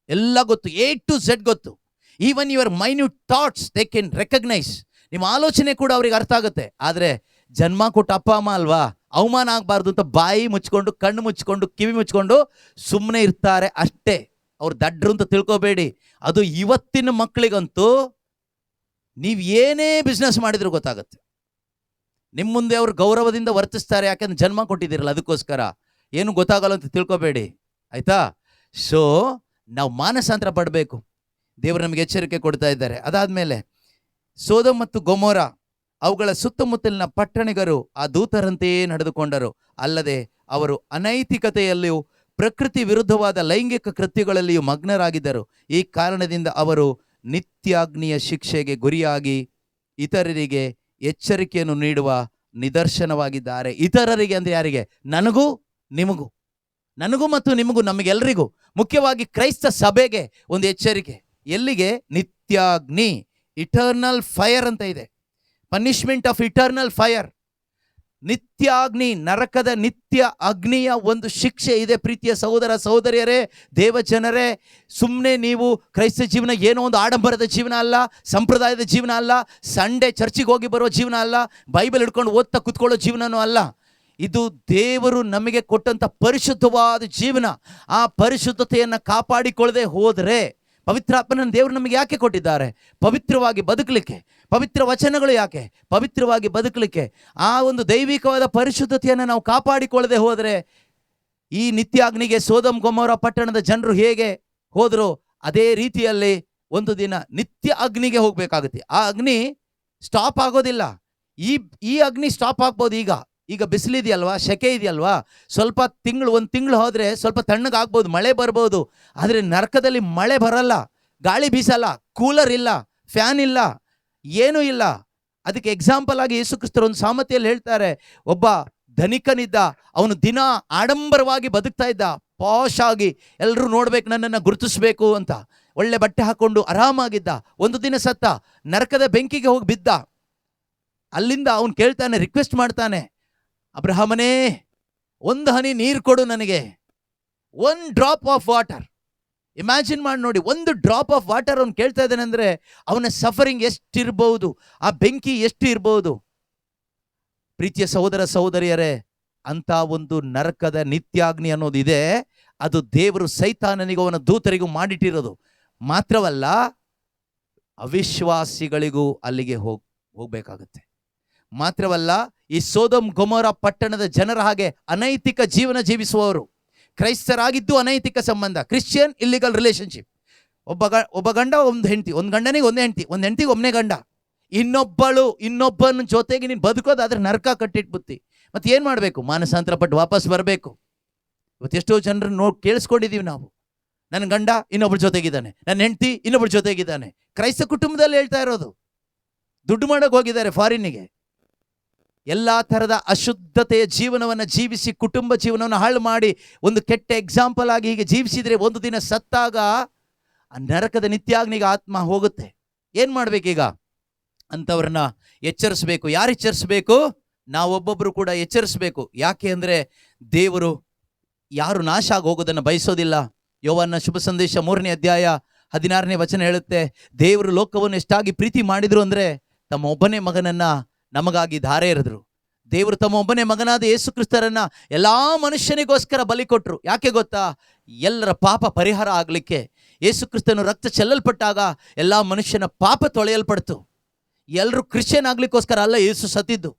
ಎಲ್ಲ ಗೊತ್ತು, A to Z ಗೊತ್ತು. Even your minute thoughts they can recognise. ನಿಮ್ಮ ಆಲೋಚನೆ ಕೂಡ ಅವ್ರಿಗೆ ಅರ್ಥ ಆಗುತ್ತೆ. ಆದರೆ ಜನ್ಮ ಕೊಟ್ಟ ಅಪ್ಪ ಅಮ್ಮ ಅಲ್ವಾ, ಅವಮಾನ ಆಗಬಾರ್ದು ಅಂತ ಬಾಯಿ ಮುಚ್ಕೊಂಡು, ಕಣ್ಣು ಮುಚ್ಕೊಂಡು, ಕಿವಿ ಮುಚ್ಕೊಂಡು ಸುಮ್ಮನೆ ಇರ್ತಾರೆ ಅಷ್ಟೇ. ಅವ್ರು ದಡ್ರು ಅಂತ ತಿಳ್ಕೊಬೇಡಿ. ಅದು ಇವತ್ತಿನ ಮಕ್ಕಳಿಗಂತೂ ನೀವು ಏನೇ ಬಿಸ್ನೆಸ್ ಮಾಡಿದ್ರು ಗೊತ್ತಾಗುತ್ತೆ. ನಿಮ್ಮ ಮುಂದೆ ಅವರು ಗೌರವದಿಂದ ವರ್ತಿಸ್ತಾರೆ, ಯಾಕೆಂದ್ರೆ ಜನ್ಮ ಕೊಟ್ಟಿದ್ದೀರಲ್ಲ, ಅದಕ್ಕೋಸ್ಕರ. ಏನು ಗೊತ್ತಾಗಲ್ಲ ಅಂತ ತಿಳ್ಕೊಬೇಡಿ, ಆಯಿತಾ? ಸೊ ನಾವು ಮಾನಸಾಂತರ ಪಡಬೇಕು. ದೇವರು ನಮಗೆ ಎಚ್ಚರಿಕೆ ಕೊಡ್ತಾ ಇದ್ದಾರೆ. ಅದಾದಮೇಲೆ ಸೋದೋಮ್ ಮತ್ತು ಗೊಮೋರ ಅವುಗಳ ಸುತ್ತಮುತ್ತಲಿನ ಪಟ್ಟಣಿಗರು ಆ ದೂತರಂತೆಯೇ ನಡೆದುಕೊಂಡರು. ಅಲ್ಲದೆ ಅವರು ಅನೈತಿಕತೆಯಲ್ಲಿಯೂ ಪ್ರಕೃತಿ ವಿರುದ್ಧವಾದ ಲೈಂಗಿಕ ಕೃತ್ಯಗಳಲ್ಲಿಯೂ ಮಗ್ನರಾಗಿದ್ದರು. ಈ ಕಾರಣದಿಂದ ಅವರು ನಿತ್ಯಾಗ್ನಿಯ ಶಿಕ್ಷೆಗೆ ಗುರಿಯಾಗಿ ಇತರರಿಗೆ ಎಚ್ಚರಿಕೆಯನ್ನು ನೀಡುವ ನಿದರ್ಶನವಾಗಿದ್ದಾರೆ. ಇತರರಿಗೆ ಅಂದರೆ ಯಾರಿಗೆ? ನನಗೂ ನಿಮಗೂ, ನನಗೂ ಮತ್ತು ನಿಮಗೂ, ನಮಗೆಲ್ಲರಿಗೂ, ಮುಖ್ಯವಾಗಿ ಕ್ರೈಸ್ತ ಸಭೆಗೆ ಒಂದು ಎಚ್ಚರಿಕೆ. ಎಲ್ಲಿಗೆ? ನಿತ್ಯಾಗ್ನಿ, ಇಟರ್ನಲ್ ಫೈರ್ ಅಂತ ಇದೆ. ಪನಿಷ್ಮೆಂಟ್ ಆಫ್ ಇಟರ್ನಲ್ ಫೈರ್, ನಿತ್ಯಾಗ್ನಿ, ನರಕದ ನಿತ್ಯ ಅಗ್ನಿಯ ಒಂದು ಶಿಕ್ಷೆ ಇದೆ. ಪ್ರೀತಿಯ ಸಹೋದರ ಸಹೋದರಿಯರೇ, ದೇವಜನರೇ, ಸುಮ್ಮನೆ ನೀವು ಕ್ರೈಸ್ತ ಜೀವನ ಏನೋ ಒಂದು ಆಡಂಬರದ ಜೀವನ ಅಲ್ಲ, ಸಂಪ್ರದಾಯದ ಜೀವನ ಅಲ್ಲ, ಸಂಡೇ ಚರ್ಚಿಗೆ ಹೋಗಿ ಬರೋ ಜೀವನ ಅಲ್ಲ, ಬೈಬಲ್ ಹಿಡ್ಕೊಂಡು ಓದ್ತಾ ಕೂತ್ಕೊಳ್ಳೋ ಜೀವನನೂ ಅಲ್ಲ. ಇದು ದೇವರು ನಮಗೆ ಕೊಟ್ಟಂಥ ಪರಿಶುದ್ಧವಾದ ಜೀವನ. ಆ ಪರಿಶುದ್ಧತೆಯನ್ನು ಕಾಪಾಡಿಕೊಳ್ಳದೆ ಹೋದರೆ, ಪವಿತ್ರಾತ್ಮನ ದೇವರು ನಮಗೆ ಯಾಕೆ ಕೊಟ್ಟಿದ್ದಾರೆ? ಪವಿತ್ರವಾಗಿ ಬದುಕಲಿಕ್ಕೆ. ಪವಿತ್ರ ವಚನಗಳು ಯಾಕೆ? ಪವಿತ್ರವಾಗಿ ಬದುಕಲಿಕ್ಕೆ. ಆ ಒಂದು ದೈವಿಕವಾದ ಪರಿಶುದ್ಧತೆಯನ್ನು ನಾವು ಕಾಪಾಡಿಕೊಳ್ಳದೆ ಹೋದರೆ, ಈ ನಿತ್ಯಾಗ್ನಿಗೆ ಸೋದಮ್ ಗೊಮೋರ ಪಟ್ಟಣದ ಜನರು ಹೇಗೆ ಹೋದರು, ಅದೇ ರೀತಿಯಲ್ಲಿ ಒಂದು ದಿನ ನಿತ್ಯ ಅಗ್ನಿಗೆ ಹೋಗಬೇಕಾಗುತ್ತೆ. ಆ ಅಗ್ನಿ ಸ್ಟಾಪ್ ಆಗೋದಿಲ್ಲ. ಈ ಅಗ್ನಿ ಸ್ಟಾಪ್ ಆಗ್ಬೋದು. ಈಗ ಬಿಸಿಲಿದೆಯಲ್ವಾ, ಸೆಕೆ ಇದೆಯಲ್ವಾ, ಸ್ವಲ್ಪ ಒಂದು ತಿಂಗಳು ಹೋದರೆ ಸ್ವಲ್ಪ ತಣ್ಣಗಾಗ್ಬೋದು, ಮಳೆ ಬರ್ಬೋದು. ಆದರೆ ನರಕದಲ್ಲಿ ಮಳೆ ಬರಲ್ಲ, ಗಾಳಿ ಬೀಸಲ್ಲ, ಕೂಲರ್ ಇಲ್ಲ, ಫ್ಯಾನ್ ಇಲ್ಲ, ಏನೂ ಇಲ್ಲ. ಅದಕ್ಕೆ ಎಕ್ಸಾಂಪಲ್ ಆಗಿ ಯೇಸು ಕ್ರಿಸ್ತರು ಒಂದು ಸಾಮರ್ಥ್ಯದಲ್ಲಿ ಹೇಳ್ತಾರೆ, ಒಬ್ಬ ಧನಿಕನಿದ್ದ, ಅವನು ದಿನ ಆಡಂಬರವಾಗಿ ಬದುಕ್ತಾ ಇದ್ದ, ಪಾಶ್ ಆಗಿ, ಎಲ್ಲರೂ ನೋಡ್ಬೇಕು, ನನ್ನನ್ನು ಗುರುತಿಸ್ಬೇಕು ಅಂತ, ಒಳ್ಳೆ ಬಟ್ಟೆ ಹಾಕೊಂಡು ಆರಾಮಾಗಿದ್ದ. ಒಂದು ದಿನ ಸತ್ತ, ನರಕದ ಬೆಂಕಿಗೆ ಹೋಗಿ ಬಿದ್ದ. ಅಲ್ಲಿಂದ ಅವನು ಕೇಳ್ತಾನೆ, ರಿಕ್ವೆಸ್ಟ್ ಮಾಡ್ತಾನೆ, ಅಬ್ರಹಾಮನೇ, ಒಂದು ಹನಿ ನೀರು ಕೊಡು ನನಗೆ, 1 ಡ್ರಾಪ್ ಆಫ್ ವಾಟರ್. ಇಮ್ಯಾಜಿನ್ ಮಾಡಿ ನೋಡಿ, 1 ಡ್ರಾಪ್ ಆಫ್ ವಾಟರ್ ಅವನು ಕೇಳ್ತಾ ಇದ್ದಾನೆ ಅಂದರೆ ಅವನ ಸಫರಿಂಗ್ ಎಷ್ಟಿರ್ಬೋದು, ಆ ಬೆಂಕಿ ಎಷ್ಟು ಇರ್ಬೋದು. ಪ್ರೀತಿಯ ಸಹೋದರ ಸಹೋದರಿಯರೇ, ಅಂತ ಒಂದು ನರಕದ ನಿತ್ಯಾಗ್ನಿ ಅನ್ನೋದಿದೆ. ಅದು ದೇವರು ಸೈತಾನನಿಗೂ ಅವನ ದೂತರಿಗೂ ಮಾಡಿಟ್ಟಿರೋದು. ಮಾತ್ರವಲ್ಲ, ಅವಿಶ್ವಾಸಿಗಳಿಗೂ ಅಲ್ಲಿಗೆ ಹೋಗ್ಬೇಕಾಗತ್ತೆ. ಮಾತ್ರವಲ್ಲ, ಈ ಸೋದಮ್ ಗೊಮೋರ ಪಟ್ಟಣದ ಜನರ ಹಾಗೆ ಅನೈತಿಕ ಜೀವನ ಜೀವಿಸುವವರು, ಕ್ರೈಸ್ತರಾಗಿದ್ದು ಅನೈತಿಕ ಸಂಬಂಧ, ಕ್ರಿಶ್ಚಿಯನ್ ಇಲ್ಲಿಗಲ್ ರಿಲೇಶನ್ಶಿಪ್. ಒಬ್ಬ ಗಂಡ ಒಂದು ಹೆಂಡತಿ, ಒಂದು ಗಂಡನಿಗೆ ಒಂದೇ ಹೆಂಡತಿ, ಒಂದು ಹೆಂಡತಿಗೆ ಒಬ್ಬನೇ ಗಂಡ, ಇನ್ನೊಬ್ಬನ ಜೊತೆಗೆ ನೀನು ಬದುಕೋದಾದ್ರೆ ನರಕ ಕಟ್ಟಿಟ್ಬುತ್ತಿ. ಮತ್ತೆ ಏನು ಮಾಡಬೇಕು? ಮಾನಸಾಂತರ ಪಟ್ಟು ವಾಪಸ್ ಬರಬೇಕು. ಇವತ್ತೆಷ್ಟೋ ಜನರನ್ನು ಕೇಳಿಸ್ಕೊಂಡಿದ್ದೀವಿ ನಾವು, ನನ್ನ ಗಂಡ ಇನ್ನೊಬ್ಬರ ಜೊತೆಗಿದ್ದಾನೆ, ನನ್ನ ಹೆಂಡತಿ ಇನ್ನೊಬ್ಬರ ಜೊತೆಗಿದ್ದಾನೆ. ಕ್ರೈಸ್ತ ಕುಟುಂಬದಲ್ಲಿ ಹೇಳ್ತಾ ಇರೋದು. ದುಡ್ಡು ಮಾಡೋಕೆ ಹೋಗಿದ್ದಾರೆ ಫಾರಿನ್ನಿಗೆ. ಎಲ್ಲ ಥರದ ಅಶುದ್ಧತೆಯ ಜೀವನವನ್ನು ಜೀವಿಸಿ ಕುಟುಂಬ ಜೀವನವನ್ನು ಹಾಳು ಮಾಡಿ ಒಂದು ಕೆಟ್ಟ ಎಕ್ಸಾಂಪಲ್ ಆಗಿ ಹೀಗೆ ಜೀವಿಸಿದರೆ ಒಂದು ದಿನ ಸತ್ತಾಗ ಆ ನರಕದ ನಿತ್ಯಾಗ್ನಿಗೆ ಆತ್ಮ ಹೋಗುತ್ತೆ. ಏನು ಮಾಡಬೇಕೀಗ? ಅಂಥವ್ರನ್ನ ಎಚ್ಚರಿಸಬೇಕು. ಯಾರು ಎಚ್ಚರಿಸಬೇಕು? ನಾವೊಬ್ಬೊಬ್ಬರು ಕೂಡ ಎಚ್ಚರಿಸಬೇಕು. ಯಾಕೆ ಅಂದರೆ ದೇವರು ಯಾರು ನಾಶ ಆಗಿ ಹೋಗೋದನ್ನು ಬಯಸೋದಿಲ್ಲ. ಯೋವಾನ ಶುಭ ಸಂದೇಶ 3ನೇ ಅಧ್ಯಾಯ 16ನೇ ವಚನ ಹೇಳುತ್ತೆ, ದೇವರು ಲೋಕವನ್ನು ಎಷ್ಟಾಗಿ ಪ್ರೀತಿ ಮಾಡಿದ್ರು ಅಂದರೆ ತಮ್ಮ ಒಬ್ಬನೇ ಮಗನನ್ನು ನಮಗಾಗಿ ಧಾರೆ ಎರೆದ್ರು. ದೇವರು ತಮ್ಮ ಒಬ್ಬನೇ ಮಗನಾದ ಯೇಸು ಕ್ರಿಸ್ತರನ್ನ ಎಲ್ಲ ಮನುಷ್ಯನಿಗೋಸ್ಕರ ಬಲಿ ಕೊಟ್ಟರು. ಯಾಕೆ ಗೊತ್ತಾ? ಎಲ್ಲರ ಪಾಪ ಪರಿಹಾರ ಆಗಲಿಕ್ಕೆ. ಯೇಸು ಕ್ರಿಸ್ತನು ರಕ್ತ ಚೆಲ್ಲಲ್ಪಟ್ಟಾಗ ಎಲ್ಲ ಮನುಷ್ಯನ ಪಾಪ ತೊಳೆಯಲ್ಪಡ್ತು. ಎಲ್ಲರೂ ಕ್ರಿಶ್ಚಿಯನ್ ಆಗ್ಲಿಕ್ಕೋಸ್ಕರ ಅಲ್ಲ ಯೇಸು ಸತ್ತಿದ್ದು.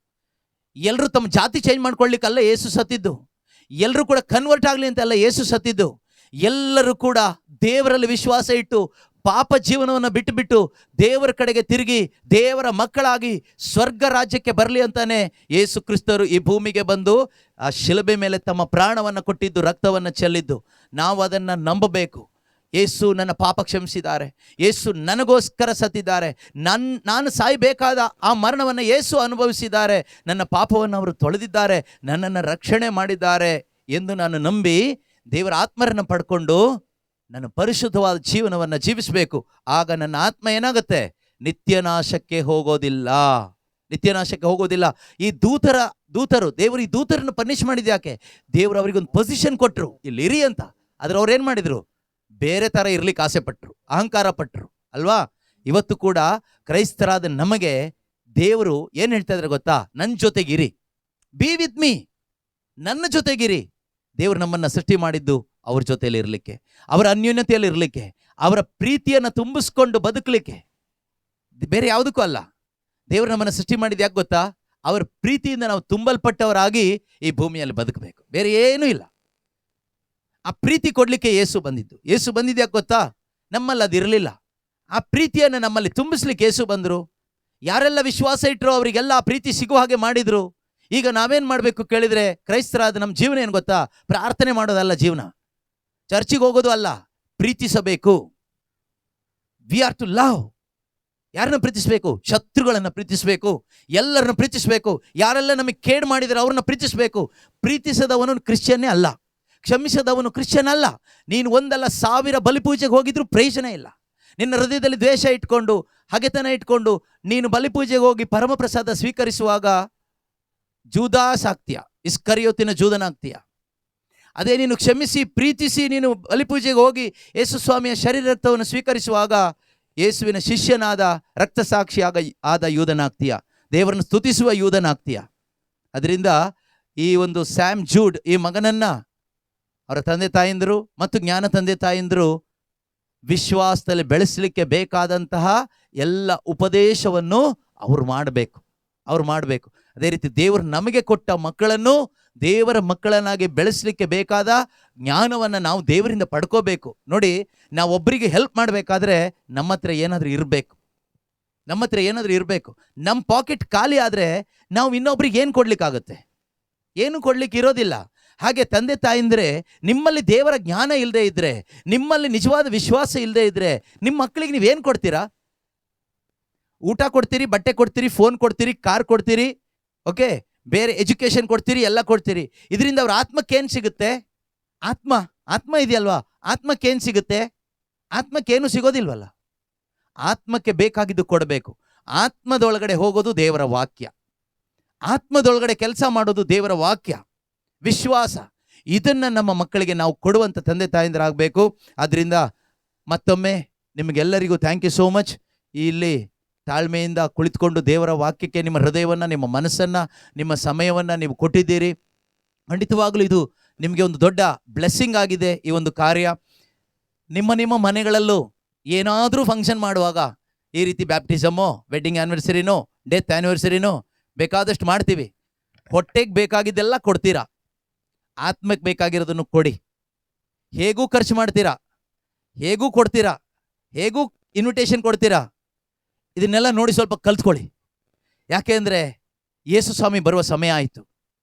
ಎಲ್ಲರೂ ತಮ್ಮ ಜಾತಿ ಚೇಂಜ್ ಮಾಡ್ಕೊಳ್ಳಿಕ್ಕಲ್ಲ ಯೇಸು ಸತ್ತಿದ್ದು. ಎಲ್ಲರೂ ಕೂಡ ಕನ್ವರ್ಟ್ ಆಗಲಿ ಅಂತ ಅಲ್ಲ ಯೇಸು ಸತ್ತಿದ್ದು. ಎಲ್ಲರೂ ಕೂಡ ದೇವರಲ್ಲಿ ವಿಶ್ವಾಸ ಇಟ್ಟು ಪಾಪ ಜೀವನವನ್ನು ಬಿಟ್ಟು ದೇವರ ಕಡೆಗೆ ತಿರುಗಿ ದೇವರ ಮಕ್ಕಳಾಗಿ ಸ್ವರ್ಗ ರಾಜ್ಯಕ್ಕೆ ಬರಲಿ ಅಂತಾನೆ ಯೇಸು ಕ್ರಿಸ್ತರು ಈ ಭೂಮಿಗೆ ಬಂದು ಆ ಶಿಲುಬೆ ಮೇಲೆ ತಮ್ಮ ಪ್ರಾಣವನ್ನು ಕೊಟ್ಟಿದ್ದು, ರಕ್ತವನ್ನು ಚೆಲ್ಲಿದ್ದು. ನಾವು ಅದನ್ನು ನಂಬಬೇಕು. ಯೇಸು ನನ್ನ ಪಾಪ ಕ್ಷಮಿಸಿದ್ದಾರೆ, ಯೇಸು ನನಗೋಸ್ಕರ ಸತ್ತಿದ್ದಾರೆ, ನಾನು ಸಾಯಬೇಕಾದ ಆ ಮರಣವನ್ನು ಯೇಸು ಅನುಭವಿಸಿದ್ದಾರೆ, ನನ್ನ ಪಾಪವನ್ನು ಅವರು ತೊಳೆದಿದ್ದಾರೆ, ನನ್ನನ್ನು ರಕ್ಷಣೆ ಮಾಡಿದ್ದಾರೆ ಎಂದು ನಾನು ನಂಬಿ ದೇವರ ಆತ್ಮರನ್ನು ಪಡ್ಕೊಂಡು ನನ್ನ ಪರಿಶುದ್ಧವಾದ ಜೀವನವನ್ನು ಜೀವಿಸಬೇಕು. ಆಗ ನನ್ನ ಆತ್ಮ ಏನಾಗುತ್ತೆ? ನಿತ್ಯನಾಶಕ್ಕೆ ಹೋಗೋದಿಲ್ಲ. ನಿತ್ಯನಾಶಕ್ಕೆ ಹೋಗೋದಿಲ್ಲ. ಈ ದೂತರು ದೇವರು ಈ ದೂತರನ್ನು ಪನಿಷ್ ಮಾಡಿದ ಯಾಕೆ? ದೇವರು ಅವರಿಗೊಂದು ಪೊಸಿಷನ್ ಕೊಟ್ಟರು, ಇಲ್ಲಿ ಇರಿ ಅಂತ. ಆದರೆ ಅವ್ರು ಏನು ಮಾಡಿದರು? ಬೇರೆ ಥರ ಇರ್ಲಿಕ್ಕೆ ಆಸೆ ಪಟ್ಟರು, ಅಹಂಕಾರ ಪಟ್ಟರು ಅಲ್ವಾ? ಇವತ್ತು ಕೂಡ ಕ್ರೈಸ್ತರಾದ ನಮಗೆ ದೇವರು ಏನು ಹೇಳ್ತಾ ಇದ್ದಾರೆ ಗೊತ್ತಾ? ನನ್ನ ಜೊತೆಗಿರಿ, ಬಿ ವಿತ್ ಮೀ, ನನ್ನ ಜೊತೆಗಿರಿ. ದೇವರು ನಮ್ಮನ್ನು ಸೃಷ್ಟಿ ಮಾಡಿದ್ದು ಅವ್ರ ಜೊತೆಯಲ್ಲಿ ಇರಲಿಕ್ಕೆ, ಅವರ ಅನ್ಯೋನ್ಯತೆಯಲ್ಲಿ ಇರಲಿಕ್ಕೆ, ಅವರ ಪ್ರೀತಿಯನ್ನು ತುಂಬಿಸ್ಕೊಂಡು ಬದುಕಲಿಕ್ಕೆ, ಬೇರೆ ಯಾವುದಕ್ಕೂ ಅಲ್ಲ. ದೇವರು ನಮ್ಮನ್ನು ಸೃಷ್ಟಿ ಮಾಡಿದ್ದು ಯಾಕೆ ಗೊತ್ತಾ? ಅವರ ಪ್ರೀತಿಯಿಂದ ನಾವು ತುಂಬಲ್ಪಟ್ಟವರಾಗಿ ಈ ಭೂಮಿಯಲ್ಲಿ ಬದುಕಬೇಕು, ಬೇರೆ ಏನೂ ಇಲ್ಲ. ಆ ಪ್ರೀತಿ ಕೊಡಲಿಕ್ಕೆ ಯೇಸು ಬಂದಿದ್ದು. ಯೇಸು ಬಂದಿದ್ದು ಯಾಕೆ ಗೊತ್ತಾ? ನಮ್ಮಲ್ಲಿ ಅದಿರಲಿಲ್ಲ. ಆ ಪ್ರೀತಿಯನ್ನು ನಮ್ಮಲ್ಲಿ ತುಂಬಿಸ್ಲಿಕ್ಕೆ ಯೇಸು ಬಂದರು. ಯಾರೆಲ್ಲ ವಿಶ್ವಾಸ ಇಟ್ಟರು ಅವರಿಗೆಲ್ಲ ಆ ಪ್ರೀತಿ ಸಿಗುವ ಹಾಗೆ ಮಾಡಿದರು. ಈಗ ನಾವೇನು ಮಾಡಬೇಕು ಕೇಳಿದರೆ, ಕ್ರೈಸ್ತರಾದ ನಮ್ಮ ಜೀವನ ಏನು ಗೊತ್ತಾ? ಪ್ರಾರ್ಥನೆ ಮಾಡೋದಲ್ಲ ಜೀವನ, ಚರ್ಚಿಗೆ ಹೋಗೋದು ಅಲ್ಲ, ಪ್ರೀತಿಸಬೇಕು. We are to love. ಯಾರನ್ನ ಪ್ರೀತಿಸಬೇಕು? ಶತ್ರುಗಳನ್ನು ಪ್ರೀತಿಸಬೇಕು, ಎಲ್ಲರನ್ನು ಪ್ರೀತಿಸಬೇಕು. ಯಾರೆಲ್ಲ ನಮಗೆ ಕೇಡು ಮಾಡಿದರೆ ಅವ್ರನ್ನ ಪ್ರೀತಿಸಬೇಕು. ಪ್ರೀತಿಸದವನು ಕ್ರಿಶ್ಚಿಯನ್ನೇ ಅಲ್ಲ, ಕ್ಷಮಿಸದವನು ಕ್ರಿಶ್ಚಿಯನ್ ಅಲ್ಲ. ನೀನು 1,000 ಬಲಿಪೂಜೆಗೆ ಹೋಗಿದ್ರು ಪ್ರಯೋಜನ ಇಲ್ಲ. ನಿನ್ನ ಹೃದಯದಲ್ಲಿ ದ್ವೇಷ ಇಟ್ಕೊಂಡು, ಹಗೆತನ ಇಟ್ಕೊಂಡು ನೀನು ಬಲಿಪೂಜೆಗೆ ಹೋಗಿ ಪರಮಪ್ರಸಾದ ಸ್ವೀಕರಿಸುವಾಗ ಜೂದಾಸ್ ಆಗ್ತೀಯ, ಇಸ್ಕರಿಯೋತಿನ ಜೂದನಾಗ್ತೀಯ. ಅದೇ ನೀನು ಕ್ಷಮಿಸಿ ಪ್ರೀತಿಸಿ ನೀನು ಬಲಿಪೂಜೆಗೆ ಹೋಗಿ ಯೇಸು ಸ್ವಾಮಿಯ ಶರೀರ ರಕ್ತವನ್ನು ಸ್ವೀಕರಿಸುವಾಗ ಯೇಸುವಿನ ಶಿಷ್ಯನಾದ ರಕ್ತಸಾಕ್ಷಿ ಆದ ಯೂದನಾಗ್ತೀಯ, ದೇವರನ್ನು ಸ್ತುತಿಸುವ ಯೂದನಾಗ್ತೀಯ. ಅದರಿಂದ ಈ ಒಂದು ಸ್ಯಾಮ್ ಜೂಡ್ ಈ ಮಗನನ್ನ ಅವರ ತಂದೆ ತಾಯಂದಿರು ಮತ್ತು ಜ್ಞಾನ ತಂದೆ ತಾಯಂದಿರು ವಿಶ್ವಾಸದಲ್ಲಿ ಬೆಳೆಸಲಿಕ್ಕೆ ಬೇಕಾದಂತಹ ಎಲ್ಲ ಉಪದೇಶವನ್ನು ಅವ್ರು ಮಾಡಬೇಕು. ಅದೇ ರೀತಿ ದೇವರು ನಮಗೆ ಕೊಟ್ಟ ಮಕ್ಕಳನ್ನು ದೇವರ ಮಕ್ಕಳನ್ನಾಗಿ ಬೆಳೆಸಲಿಕ್ಕೆ ಬೇಕಾದ ಜ್ಞಾನವನ್ನು ನಾವು ದೇವರಿಂದ ಪಡ್ಕೋಬೇಕು. ನೋಡಿ, ನಾವು ಒಬ್ಬರಿಗೆ ಹೆಲ್ಪ್ ಮಾಡಬೇಕಾದ್ರೆ ನಮ್ಮ ಹತ್ರ ಏನಾದರೂ ಇರಬೇಕು. ನಮ್ಮ ಪಾಕೆಟ್ ಖಾಲಿ ಆದರೆ ನಾವು ಇನ್ನೊಬ್ರಿಗೆ ಏನು ಕೊಡ್ಲಿಕ್ಕಾಗುತ್ತೆ? ಏನು ಕೊಡ್ಲಿಕ್ಕೆ ಇರೋದಿಲ್ಲ. ಹಾಗೆ ತಂದೆ ತಾಯಿಂದ್ರೆ ನಿಮ್ಮಲ್ಲಿ ದೇವರ ಜ್ಞಾನ ಇಲ್ಲದೆ ಇದ್ರೆ, ನಿಮ್ಮಲ್ಲಿ ನಿಜವಾದ ವಿಶ್ವಾಸ ಇಲ್ಲದೆ ಇದ್ರೆ, ನಿಮ್ಮ ಮಕ್ಕಳಿಗೆ ನೀವೇನು ಕೊಡ್ತೀರಾ? ಊಟ ಕೊಡ್ತೀರಿ, ಬಟ್ಟೆ ಕೊಡ್ತೀರಿ, ಫೋನ್ ಕೊಡ್ತೀರಿ, ಕಾರ್ ಕೊಡ್ತೀರಿ, ಓಕೆ, ಬೇರೆ ಎಜುಕೇಶನ್ ಕೊಡ್ತೀರಿ, ಎಲ್ಲ ಕೊಡ್ತೀರಿ. ಇದರಿಂದ ಅವ್ರ ಆತ್ಮಕ್ಕೇನು ಸಿಗುತ್ತೆ? ಆತ್ಮ ಇದೆಯಲ್ವಾ, ಆತ್ಮಕ್ಕೇನು ಸಿಗುತ್ತೆ? ಆತ್ಮಕ್ಕೇನು ಸಿಗೋದಿಲ್ವಲ್ಲ. ಆತ್ಮಕ್ಕೆ ಬೇಕಾಗಿದ್ದು ಕೊಡಬೇಕು. ಆತ್ಮದೊಳಗಡೆ ಹೋಗೋದು ದೇವರ ವಾಕ್ಯ, ಆತ್ಮದೊಳಗಡೆ ಕೆಲಸ ಮಾಡೋದು ದೇವರ ವಾಕ್ಯ, ವಿಶ್ವಾಸ. ಇದನ್ನು ನಮ್ಮ ಮಕ್ಕಳಿಗೆ ನಾವು ಕೊಡುವಂಥ ತಂದೆ ತಾಯಂದಿರಾಗಬೇಕು. ಆದ್ದರಿಂದ ಮತ್ತೊಮ್ಮೆ ನಿಮಗೆಲ್ಲರಿಗೂ ಥ್ಯಾಂಕ್ ಯು ಸೋ ಮಚ್. ಇಲ್ಲಿ ತಾಳ್ಮೆಯಿಂದ ಕುಳಿತುಕೊಂಡು ದೇವರ ವಾಕ್ಯಕ್ಕೆ ನಿಮ್ಮ ಹೃದಯವನ್ನು, ನಿಮ್ಮ ಮನಸ್ಸನ್ನು, ನಿಮ್ಮ ಸಮಯವನ್ನು ನೀವು ಕೊಟ್ಟಿದ್ದೀರಿ. ಖಂಡಿತವಾಗಲೂ ಇದು ನಿಮಗೆ ಒಂದು ದೊಡ್ಡ ಬ್ಲೆಸ್ಸಿಂಗ್ ಆಗಿದೆ. ಈ ಒಂದು ಕಾರ್ಯ ನಿಮ್ಮ ಮನೆಗಳಲ್ಲೂ ಏನಾದರೂ ಫಂಕ್ಷನ್ ಮಾಡುವಾಗ ಈ ರೀತಿ ಬ್ಯಾಪ್ಟಿಸಮೋ, ವೆಡ್ಡಿಂಗ್ ಆ್ಯನಿವರ್ಸರಿನೋ, ಡೆತ್ ಆ್ಯನಿವರ್ಸರಿನೋ ಬೇಕಾದಷ್ಟು ಮಾಡ್ತೀವಿ. ಹೊಟ್ಟೆಗೆ ಬೇಕಾಗಿದ್ದೆಲ್ಲ ಕೊಡ್ತೀರಾ, ಆತ್ಮಕ್ಕೆ ಬೇಕಾಗಿರೋದನ್ನು ಕೊಡಿ. ಹೇಗೂ ಖರ್ಚು ಮಾಡ್ತೀರಾ, ಹೇಗೂ ಕೊಡ್ತೀರಾ, ಹೇಗೂ ಇನ್ವಿಟೇಷನ್ ಕೊಡ್ತೀರಾ. ಇದನ್ನೆಲ್ಲ ನೋಡಿ ಸ್ವಲ್ಪ ಕಲ್ತ್ಕೊಳ್ಳಿ. ಯಾಕೆಂದರೆ ಯೇಸು ಸ್ವಾಮಿ ಬರುವ ಸಮಯ ಆಯಿತು.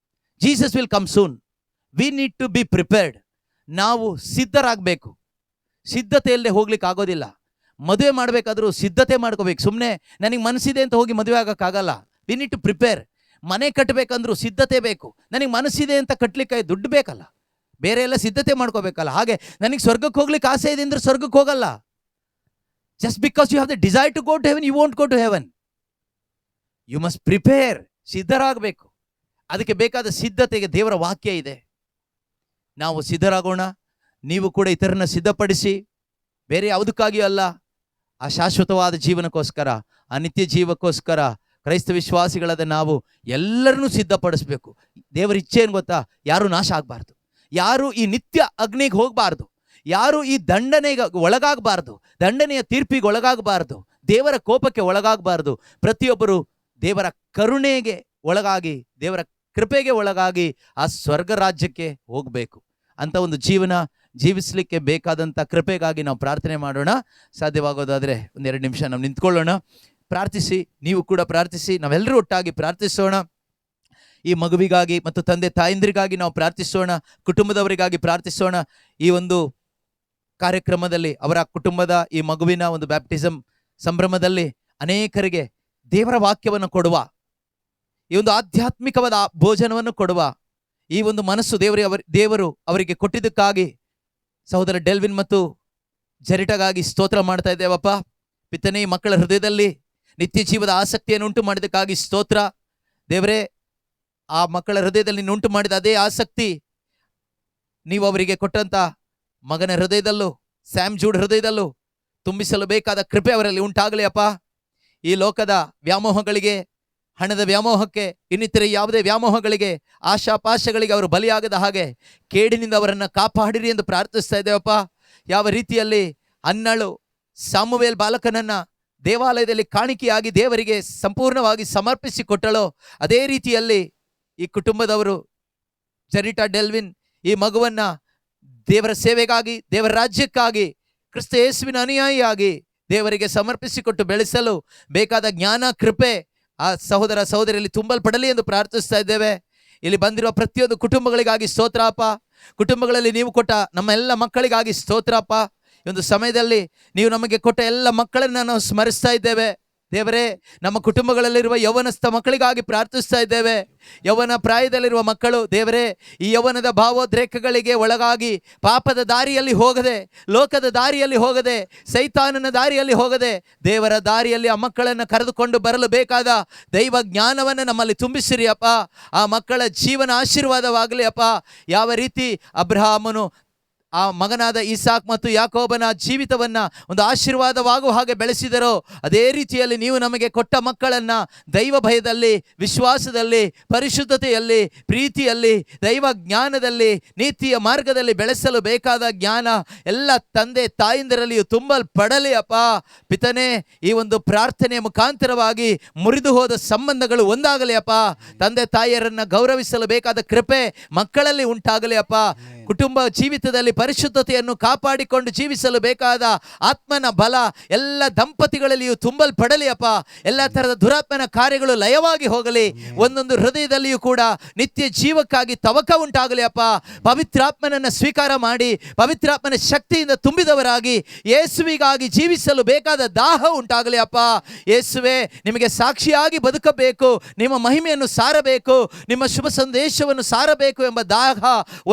Jesus will come soon. We need to be prepared. ನಾವು ಸಿದ್ಧರಾಗಬೇಕು. ಸಿದ್ಧತೆ ಇಲ್ಲದೆ ಹೋಗ್ಲಿಕ್ಕೆ ಆಗೋದಿಲ್ಲ. ಮದುವೆ ಮಾಡಬೇಕಾದ್ರೂ ಸಿದ್ಧತೆ ಮಾಡ್ಕೋಬೇಕು. ಸುಮ್ಮನೆ ನನಗೆ ಮನಸ್ಸಿದೆ ಅಂತ ಹೋಗಿ ಮದುವೆ ಆಗೋಕ್ಕಾಗಲ್ಲ. We need to prepare. ಮನೆ ಕಟ್ಟಬೇಕಂದ್ರೂ ಸಿದ್ಧತೆ ಬೇಕು. ನನಗೆ ಮನಸ್ಸಿದೆ ಅಂತ ಕಟ್ಟಲಿಕ್ಕೆ ದುಡ್ಡು ಬೇಕಲ್ಲ, ಬೇರೆ ಎಲ್ಲ ಸಿದ್ಧತೆ ಮಾಡ್ಕೋಬೇಕಲ್ಲ. ಹಾಗೆ ನನಗೆ ಸ್ವರ್ಗಕ್ಕೆ ಹೋಗ್ಲಿಕ್ಕೆ ಆಸೆ ಇದೆ ಅಂದರೆ ಸ್ವರ್ಗಕ್ಕೆ ಹೋಗಲ್ಲ. Just because you have the desire to go to heaven, you won't go to heaven. You must prepare. ಸಿದ್ಧರಾಗಬೇಕು. ಅದಕ್ಕೆ ಬೇಕಾದ ಸಿದ್ಧತೆಗೆ ದೇವರ ವಾಕ್ಯ ಇದೆ. ನಾವು ಸಿದ್ಧರಾಗೋಣ. ನೀವು ಕೂಡ ಇತರನ್ನ ಸಿದ್ಧಪಡಿಸಿ, ಬೇರೆ ಯಾವುದಕ್ಕಾಗಿಯೂ ಅಲ್ಲ, ಆ ಶಾಶ್ವತವಾದ ಜೀವನಕ್ಕೋಸ್ಕರ, ಆ ನಿತ್ಯ ಜೀವಕ್ಕೋಸ್ಕರ ಕ್ರೈಸ್ತ ವಿಶ್ವಾಸಿಗಳಾದ ನಾವು ಎಲ್ಲರನ್ನೂ ಸಿದ್ಧಪಡಿಸ್ಬೇಕು. ದೇವರ ಇಚ್ಛೆ ಏನು ಗೊತ್ತಾ? ಯಾರೂ ನಾಶ ಆಗಬಾರ್ದು, ಯಾರೂ ಈ ನಿತ್ಯ ಅಗ್ನಿಗೆ ಹೋಗಬಾರ್ದು, ಯಾರೂ ಈ ದಂಡನೆಗೆ ಒಳಗಾಗಬಾರ್ದು, ದಂಡನೆಯ ತೀರ್ಪಿಗೆ ಒಳಗಾಗಬಾರ್ದು, ದೇವರ ಕೋಪಕ್ಕೆ ಒಳಗಾಗಬಾರ್ದು. ಪ್ರತಿಯೊಬ್ಬರು ದೇವರ ಕರುಣೆಗೆ ಒಳಗಾಗಿ, ದೇವರ ಕೃಪೆಗೆ ಒಳಗಾಗಿ ಆ ಸ್ವರ್ಗ ರಾಜ್ಯಕ್ಕೆ ಹೋಗಬೇಕು. ಅಂತ ಒಂದು ಜೀವನ ಜೀವಿಸಲಿಕ್ಕೆ ಬೇಕಾದಂಥ ಕೃಪೆಗಾಗಿ ನಾವು ಪ್ರಾರ್ಥನೆ ಮಾಡೋಣ. ಸಾಧ್ಯವಾಗೋದಾದರೆ ಒಂದೆರಡು ನಿಮಿಷ ನಾವು ನಿಂತ್ಕೊಳ್ಳೋಣ, ಪ್ರಾರ್ಥಿಸಿ. ನೀವು ಕೂಡ ಪ್ರಾರ್ಥಿಸಿ, ನಾವೆಲ್ಲರೂ ಒಟ್ಟಾಗಿ ಪ್ರಾರ್ಥಿಸೋಣ. ಈ ಮಗುವಿಗಾಗಿ ಮತ್ತು ತಂದೆ ತಾಯಂದಿರಿಗಾಗಿ ನಾವು ಪ್ರಾರ್ಥಿಸೋಣ, ಕುಟುಂಬದವರಿಗಾಗಿ ಪ್ರಾರ್ಥಿಸೋಣ. ಈ ಒಂದು ಕಾರ್ಯಕ್ರಮದಲ್ಲಿ ಅವರ ಕುಟುಂಬದ ಈ ಮಗುವಿನ ಒಂದು ಬ್ಯಾಪ್ಟಿಸಮ್ ಸಂಭ್ರಮದಲ್ಲಿ ಅನೇಕರಿಗೆ ದೇವರ ವಾಕ್ಯವನ್ನು ಕೊಡುವ, ಈ ಒಂದು ಆಧ್ಯಾತ್ಮಿಕವಾದ ಭೋಜನವನ್ನು ಕೊಡುವ ಈ ಒಂದು ಮನಸ್ಸು ದೇವರು ಅವರಿಗೆ ಕೊಟ್ಟಿದ್ದಕ್ಕಾಗಿ ಸಹೋದರ ಡೆಲ್ವಿನ್ ಮತ್ತು ಜರಿಟಾಗಾಗಿ ಸ್ತೋತ್ರ ಮಾಡ್ತಾ ಇದ್ದೇವಪ್ಪ. ಪಿತನೇ, ಈ ಮಕ್ಕಳ ಹೃದಯದಲ್ಲಿ ನಿತ್ಯ ಜೀವದ ಆಸಕ್ತಿಯನ್ನು ಉಂಟು ಮಾಡಿದ್ದಕ್ಕಾಗಿ ಸ್ತೋತ್ರ. ದೇವರೇ, ಆ ಮಕ್ಕಳ ಹೃದಯದಲ್ಲಿ ನೀನು ಉಂಟು ಮಾಡಿದ ಅದೇ ಆಸಕ್ತಿ ನೀವು ಅವರಿಗೆ ಕೊಟ್ಟಂತ ಮಗನ ಹೃದಯದಲ್ಲೂ, ಸ್ಯಾಮ್ ಜೂಡ್ ಹೃದಯದಲ್ಲೂ ತುಂಬಿಸಲು ಬೇಕಾದ ಕೃಪೆ ಅವರಲ್ಲಿ ಉಂಟಾಗಲಿ ಅಪ್ಪ. ಈ ಲೋಕದ ವ್ಯಾಮೋಹಗಳಿಗೆ, ಹಣದ ವ್ಯಾಮೋಹಕ್ಕೆ, ಇನ್ನಿತರೆ ಯಾವುದೇ ವ್ಯಾಮೋಹಗಳಿಗೆ, ಆಶಾಪಾಶಗಳಿಗೆ ಅವರು ಬಲಿಯಾಗದ ಹಾಗೆ ಕೇಡಿನಿಂದ ಅವರನ್ನು ಕಾಪಾಡಿರಿ ಎಂದು ಪ್ರಾರ್ಥಿಸ್ತಾ ಇದ್ದೇವಪ್ಪ. ಯಾವ ರೀತಿಯಲ್ಲಿ ಅನ್ನಳು ಸಾಮುವೇಲ್ ಬಾಲಕನನ್ನು ದೇವಾಲಯದಲ್ಲಿ ಕಾಣಿಕೆಯಾಗಿ ದೇವರಿಗೆ ಸಂಪೂರ್ಣವಾಗಿ ಸಮರ್ಪಿಸಿ ಕೊಟ್ಟಳೋ, ಅದೇ ರೀತಿಯಲ್ಲಿ ಈ ಕುಟುಂಬದವರು, ಜರಿಟಾ ಡೆಲ್ವಿನ್, ಈ ಮಗುವನ್ನು ದೇವರ ಸೇವೆಗಾಗಿ, ದೇವರ ರಾಜ್ಯಕ್ಕಾಗಿ, ಕ್ರಿಸ್ತ ಯೇಸುವಿನ ಅನುಯಾಯಿಯಾಗಿ ದೇವರಿಗೆ ಸಮರ್ಪಿಸಿಕೊಟ್ಟು ಬೆಳೆಸಲು ಬೇಕಾದ ಜ್ಞಾನ, ಕೃಪೆ ಆ ಸಹೋದರ ಸಹೋದರಿಯಲ್ಲಿ ತುಂಬಲ್ಪಡಲಿ ಎಂದು ಪ್ರಾರ್ಥಿಸ್ತಾ ಇದ್ದೇವೆ. ಇಲ್ಲಿ ಬಂದಿರುವ ಪ್ರತಿಯೊಂದು ಕುಟುಂಬಗಳಿಗಾಗಿ ಸ್ತೋತ್ರಪ್ಪ. ಕುಟುಂಬಗಳಲ್ಲಿ ನೀವು ಕೊಟ್ಟ ನಮ್ಮ ಎಲ್ಲ ಮಕ್ಕಳಿಗಾಗಿ ಸ್ತೋತ್ರಪ್ಪ. ಈ ಒಂದು ಸಮಯದಲ್ಲಿ ನೀವು ನಮಗೆ ಕೊಟ್ಟ ಎಲ್ಲ ಮಕ್ಕಳನ್ನು ನಾವು ಸ್ಮರಿಸ್ತಾ ಇದ್ದೇವೆ. ದೇವರೇ, ನಮ್ಮ ಕುಟುಂಬಗಳಲ್ಲಿರುವ ಯೌವನಸ್ಥ ಮಕ್ಕಳಿಗಾಗಿ ಪ್ರಾರ್ಥಿಸ್ತಾ ಇದ್ದೇವೆ. ಯೌವನ ಪ್ರಾಯದಲ್ಲಿರುವ ಮಕ್ಕಳು ದೇವರೇ, ಈ ಯೌವನದ ಭಾವೋದ್ರೇಕಗಳಿಗೆ ಒಳಗಾಗಿ ಪಾಪದ ದಾರಿಯಲ್ಲಿ ಹೋಗದೆ, ಲೋಕದ ದಾರಿಯಲ್ಲಿ ಹೋಗದೆ, ಸೈತಾನನ ದಾರಿಯಲ್ಲಿ ಹೋಗದೆ, ದೇವರ ದಾರಿಯಲ್ಲಿ ಆ ಮಕ್ಕಳನ್ನು ಕರೆದುಕೊಂಡು ಬರಲು ಬೇಕಾದ ದೈವ ಜ್ಞಾನವನ್ನು ನಮ್ಮಲ್ಲಿ ತುಂಬಿಸಿರಿ ಅಪ್ಪ. ಆ ಮಕ್ಕಳ ಜೀವನ ಆಶೀರ್ವಾದವಾಗಲಿ ಅಪ್ಪ. ಯಾವ ರೀತಿ ಅಬ್ರಹಾಮನು ಆ ಮಗನಾದ ಇಸಾಕ್ ಮತ್ತು ಯಾಕೋಬನ ಜೀವಿತವನ್ನ ಒಂದು ಆಶೀರ್ವಾದವಾಗುವ ಹಾಗೆ ಬೆಳೆಸಿದರೋ, ಅದೇ ರೀತಿಯಲ್ಲಿ ನೀವು ನಮಗೆ ಕೊಟ್ಟ ಮಕ್ಕಳನ್ನ ದೈವ ಭಯದಲ್ಲಿ, ವಿಶ್ವಾಸದಲ್ಲಿ, ಪರಿಶುದ್ಧತೆಯಲ್ಲಿ, ಪ್ರೀತಿಯಲ್ಲಿ, ದೈವ ಜ್ಞಾನದಲ್ಲಿ, ನೀತಿಯ ಮಾರ್ಗದಲ್ಲಿ ಬೆಳೆಸಲು ಬೇಕಾದ ಜ್ಞಾನ ಎಲ್ಲ ತಂದೆ ತಾಯಿಂದರಲ್ಲಿಯೂ ತುಂಬಲ್ಪಡಲಿ ಅಪ್ಪ. ಪಿತನೇ, ಈ ಒಂದು ಪ್ರಾರ್ಥನೆಯ ಮುಖಾಂತರವಾಗಿ ಮುರಿದು ಹೋದ ಸಂಬಂಧಗಳು ಒಂದಾಗಲಿ ಅಪ್ಪ. ತಂದೆ ತಾಯಿಯರನ್ನ ಗೌರವಿಸಲು ಬೇಕಾದ ಕೃಪೆ ಮಕ್ಕಳಲ್ಲಿ ಉಂಟಾಗಲಿ ಅಪ್ಪ. ಕುಟುಂಬ ಜೀವಿತದಲ್ಲಿ ಪರಿಶುದ್ಧತೆಯನ್ನು ಕಾಪಾಡಿಕೊಂಡು ಜೀವಿಸಲು ಬೇಕಾದ ಆತ್ಮನ ಬಲ ಎಲ್ಲ ದಂಪತಿಗಳಲ್ಲಿಯೂ ತುಂಬಲ್ಪಡಲಿ ಅಪ್ಪ. ಎಲ್ಲ ತರಹದ ದುರಾತ್ಮನ ಕಾರ್ಯಗಳು ಲಯವಾಗಿ ಹೋಗಲಿ. ಒಂದೊಂದು ಹೃದಯದಲ್ಲಿಯೂ ಕೂಡ ನಿತ್ಯ ಜೀವಕ್ಕಾಗಿ ತವಕ ಉಂಟಾಗಲಿ ಅಪ್ಪ. ಪವಿತ್ರಾತ್ಮನನ್ನು ಸ್ವೀಕಾರ ಮಾಡಿ ಪವಿತ್ರಾತ್ಮನ ಶಕ್ತಿಯಿಂದ ತುಂಬಿದವರಾಗಿ ಯೇಸುವಿಗಾಗಿ ಜೀವಿಸಲು ಬೇಕಾದ ದಾಹ ಉಂಟಾಗಲಿ ಅಪ್ಪ. ಯೇಸುವೆ, ನಿಮಗೆ ಸಾಕ್ಷಿಯಾಗಿ ಬದುಕಬೇಕು, ನಿಮ್ಮ ಮಹಿಮೆಯನ್ನು ಸಾರಬೇಕು, ನಿಮ್ಮ ಶುಭ ಸಂದೇಶವನ್ನು ಸಾರಬೇಕು ಎಂಬ ದಾಹ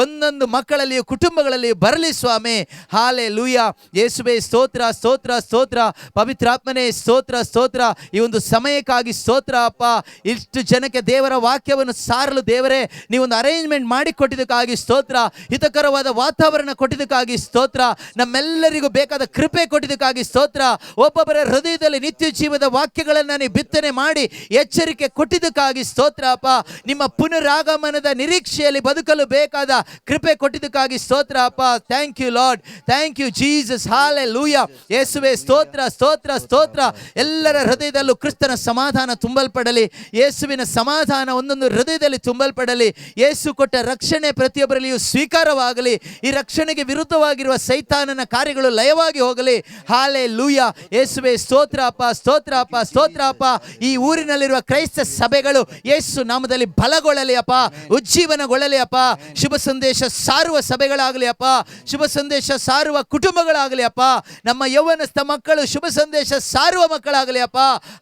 ಒಂದೊಂದು ಮಕ್ಕಳಲ್ಲಿಯೂ ಕುಟುಂಬಗಳಲ್ಲಿಯೂ ಬರಲಿ ಸ್ವಾಮಿ. ಹಾಲೆಲೂಯ. ಯೇಸುವೆ, ಸ್ತೋತ್ರ ಸ್ತೋತ್ರ ಸ್ತೋತ್ರ. ಪವಿತ್ರಾತ್ಮನೇ, ಸ್ತೋತ್ರ ಸ್ತೋತ್ರ. ಈ ಒಂದು ಸಮಯಕ್ಕಾಗಿ ಸ್ತೋತ್ರ ಅಪ್ಪ. ಇಷ್ಟು ಜನಕ್ಕೆ ದೇವರ ವಾಕ್ಯವನ್ನು ಸಾರಲು ದೇವರೇ ನೀವೊಂದು ಅರೇಂಜ್ಮೆಂಟ್ ಮಾಡಿಕೊಟ್ಟಿದ್ದಕ್ಕಾಗಿ ಸ್ತೋತ್ರ. ಹಿತಕರವಾದ ವಾತಾವರಣ ಕೊಟ್ಟಿದ್ದಕ್ಕಾಗಿ ಸ್ತೋತ್ರ. ನಮ್ಮೆಲ್ಲರಿಗೂ ಬೇಕಾದ ಕೃಪೆ ಕೊಟ್ಟಿದ್ದಕ್ಕಾಗಿ ಸ್ತೋತ್ರ. ಒಬ್ಬೊಬ್ಬರ ಹೃದಯದಲ್ಲಿ ನಿತ್ಯ ಜೀವದ ವಾಕ್ಯಗಳನ್ನು ನೀವು ಬಿತ್ತನೆ ಮಾಡಿ ಎಚ್ಚರಿಕೆ ಕೊಟ್ಟಿದ್ದಕ್ಕಾಗಿ ಸ್ತೋತ್ರ ಅಪ್ಪ. ನಿಮ್ಮ ಪುನರಾಗಮನದ ನಿರೀಕ್ಷೆಯಲ್ಲಿ ಬದುಕಲು ಬೇಕಾದ ಕೃಪೆ ಕೊಟ್ಟಿದ್ದಕ್ಕಾಗಿ ಸ್ತೋತ್ರ ಅಪ್ಪ. Thank you Lord, thank you Jesus. Hallelujah. ಯೇಸುವೆ, ಸ್ತೋತ್ರ ಸ್ತೋತ್ರ ಸ್ತೋತ್ರ. ಎಲ್ಲರ ಹೃದಯದಲ್ಲೂ ಕ್ರಿಸ್ತನ ಸಮಾಧಾನ ತುಂಬಲ್ಪಡಲಿ. ಯೇಸುವಿನ ಸಮಾಧಾನ ಒಂದೊಂದು ಹೃದಯದಲ್ಲಿ ತುಂಬಲ್ಪಡಲಿ. ಯೇಸು ಕೊಟ್ಟ ರಕ್ಷಣೆ ಪ್ರತಿಯೊಬ್ಬರಲ್ಲಿಯೂ ಸ್ವೀಕಾರವಾಗಲಿ. ಈ ರಕ್ಷಣೆಗೆ ವಿರುದ್ಧವಾಗಿರುವ ಸೈತಾನನ ಕಾರ್ಯಗಳು ಲಯವಾಗಿ ಹೋಗಲಿ. ಹಾಲೆಲೂಯಾ. ಯೇಸುವೆ, ಸ್ತೋತ್ರ ಅಪ್ಪ, ಸ್ತೋತ್ರ ಅಪ್ಪ, ಸ್ತೋತ್ರ ಅಪ್ಪ. ಈ ಊರಿನಲ್ಲಿರುವ ಕ್ರೈಸ್ತ ಸಭೆಗಳು ಯೇಸು ನಾಮದಲ್ಲಿ ಬಲಗೊಳ್ಳಲಿ ಅಪ್ಪ, ಉಜ್ಜೀವನಗೊಳ್ಳಲಿ ಅಪ್ಪ. ಶುಭ ಸಂದೇಶ ಸಾರುವ ಸಭೆಗಳಾಗಲಿ ಅಪ್ಪ, ಶುಭ ಸಂದೇಶ ಸಾರುವ ಕುಟುಂಬಗಳಾಗಲಿ ಅಪ್ಪ. ನಮ್ಮ ಯೌವನಸ್ಥ ಮಕ್ಕಳು ಶುಭ ಸಂದೇಶ ಸಾರುವ ಮಕ್ಕಳಾಗಲಿ ಅಪ್ಪ.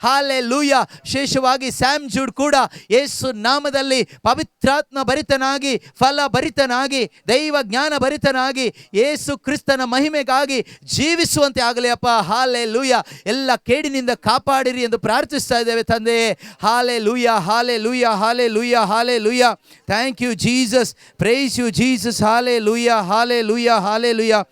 ಹಾಲೆಲೂಯಾ. ವಿಶೇಷವಾಗಿ ಸ್ಯಾಮ್ ಜೂಡ್ ಕೂಡ ಯೇಸು ನಾಮದಲ್ಲಿ ಪವಿತ್ರಾತ್ಮ ಭರಿತನಾಗಿ, ಫಲ ಭರಿತನಾಗಿ, ದೈವ ಜ್ಞಾನ ಭರಿತನಾಗಿ ಯೇಸು ಕ್ರಿಸ್ತನ ಮಹಿಮೆಗಾಗಿ ಜೀವಿಸುವಂತೆ ಆಗಲಿ ಅಪ್ಪ. ಹಾಲೆಲೂಯಾ. ಎಲ್ಲ ಕೇಡಿನಿಂದ ಕಾಪಾಡಿರಿ ಎಂದು ಪ್ರಾರ್ಥಿಸ್ತಾ ಇದ್ದೇವೆ ತಂದೆಯೇ. Hallelujah, hallelujah, hallelujah, hallelujah. Thank you Jesus. Praise you Jesus. Hallelujah, hallelujah, hallelujah.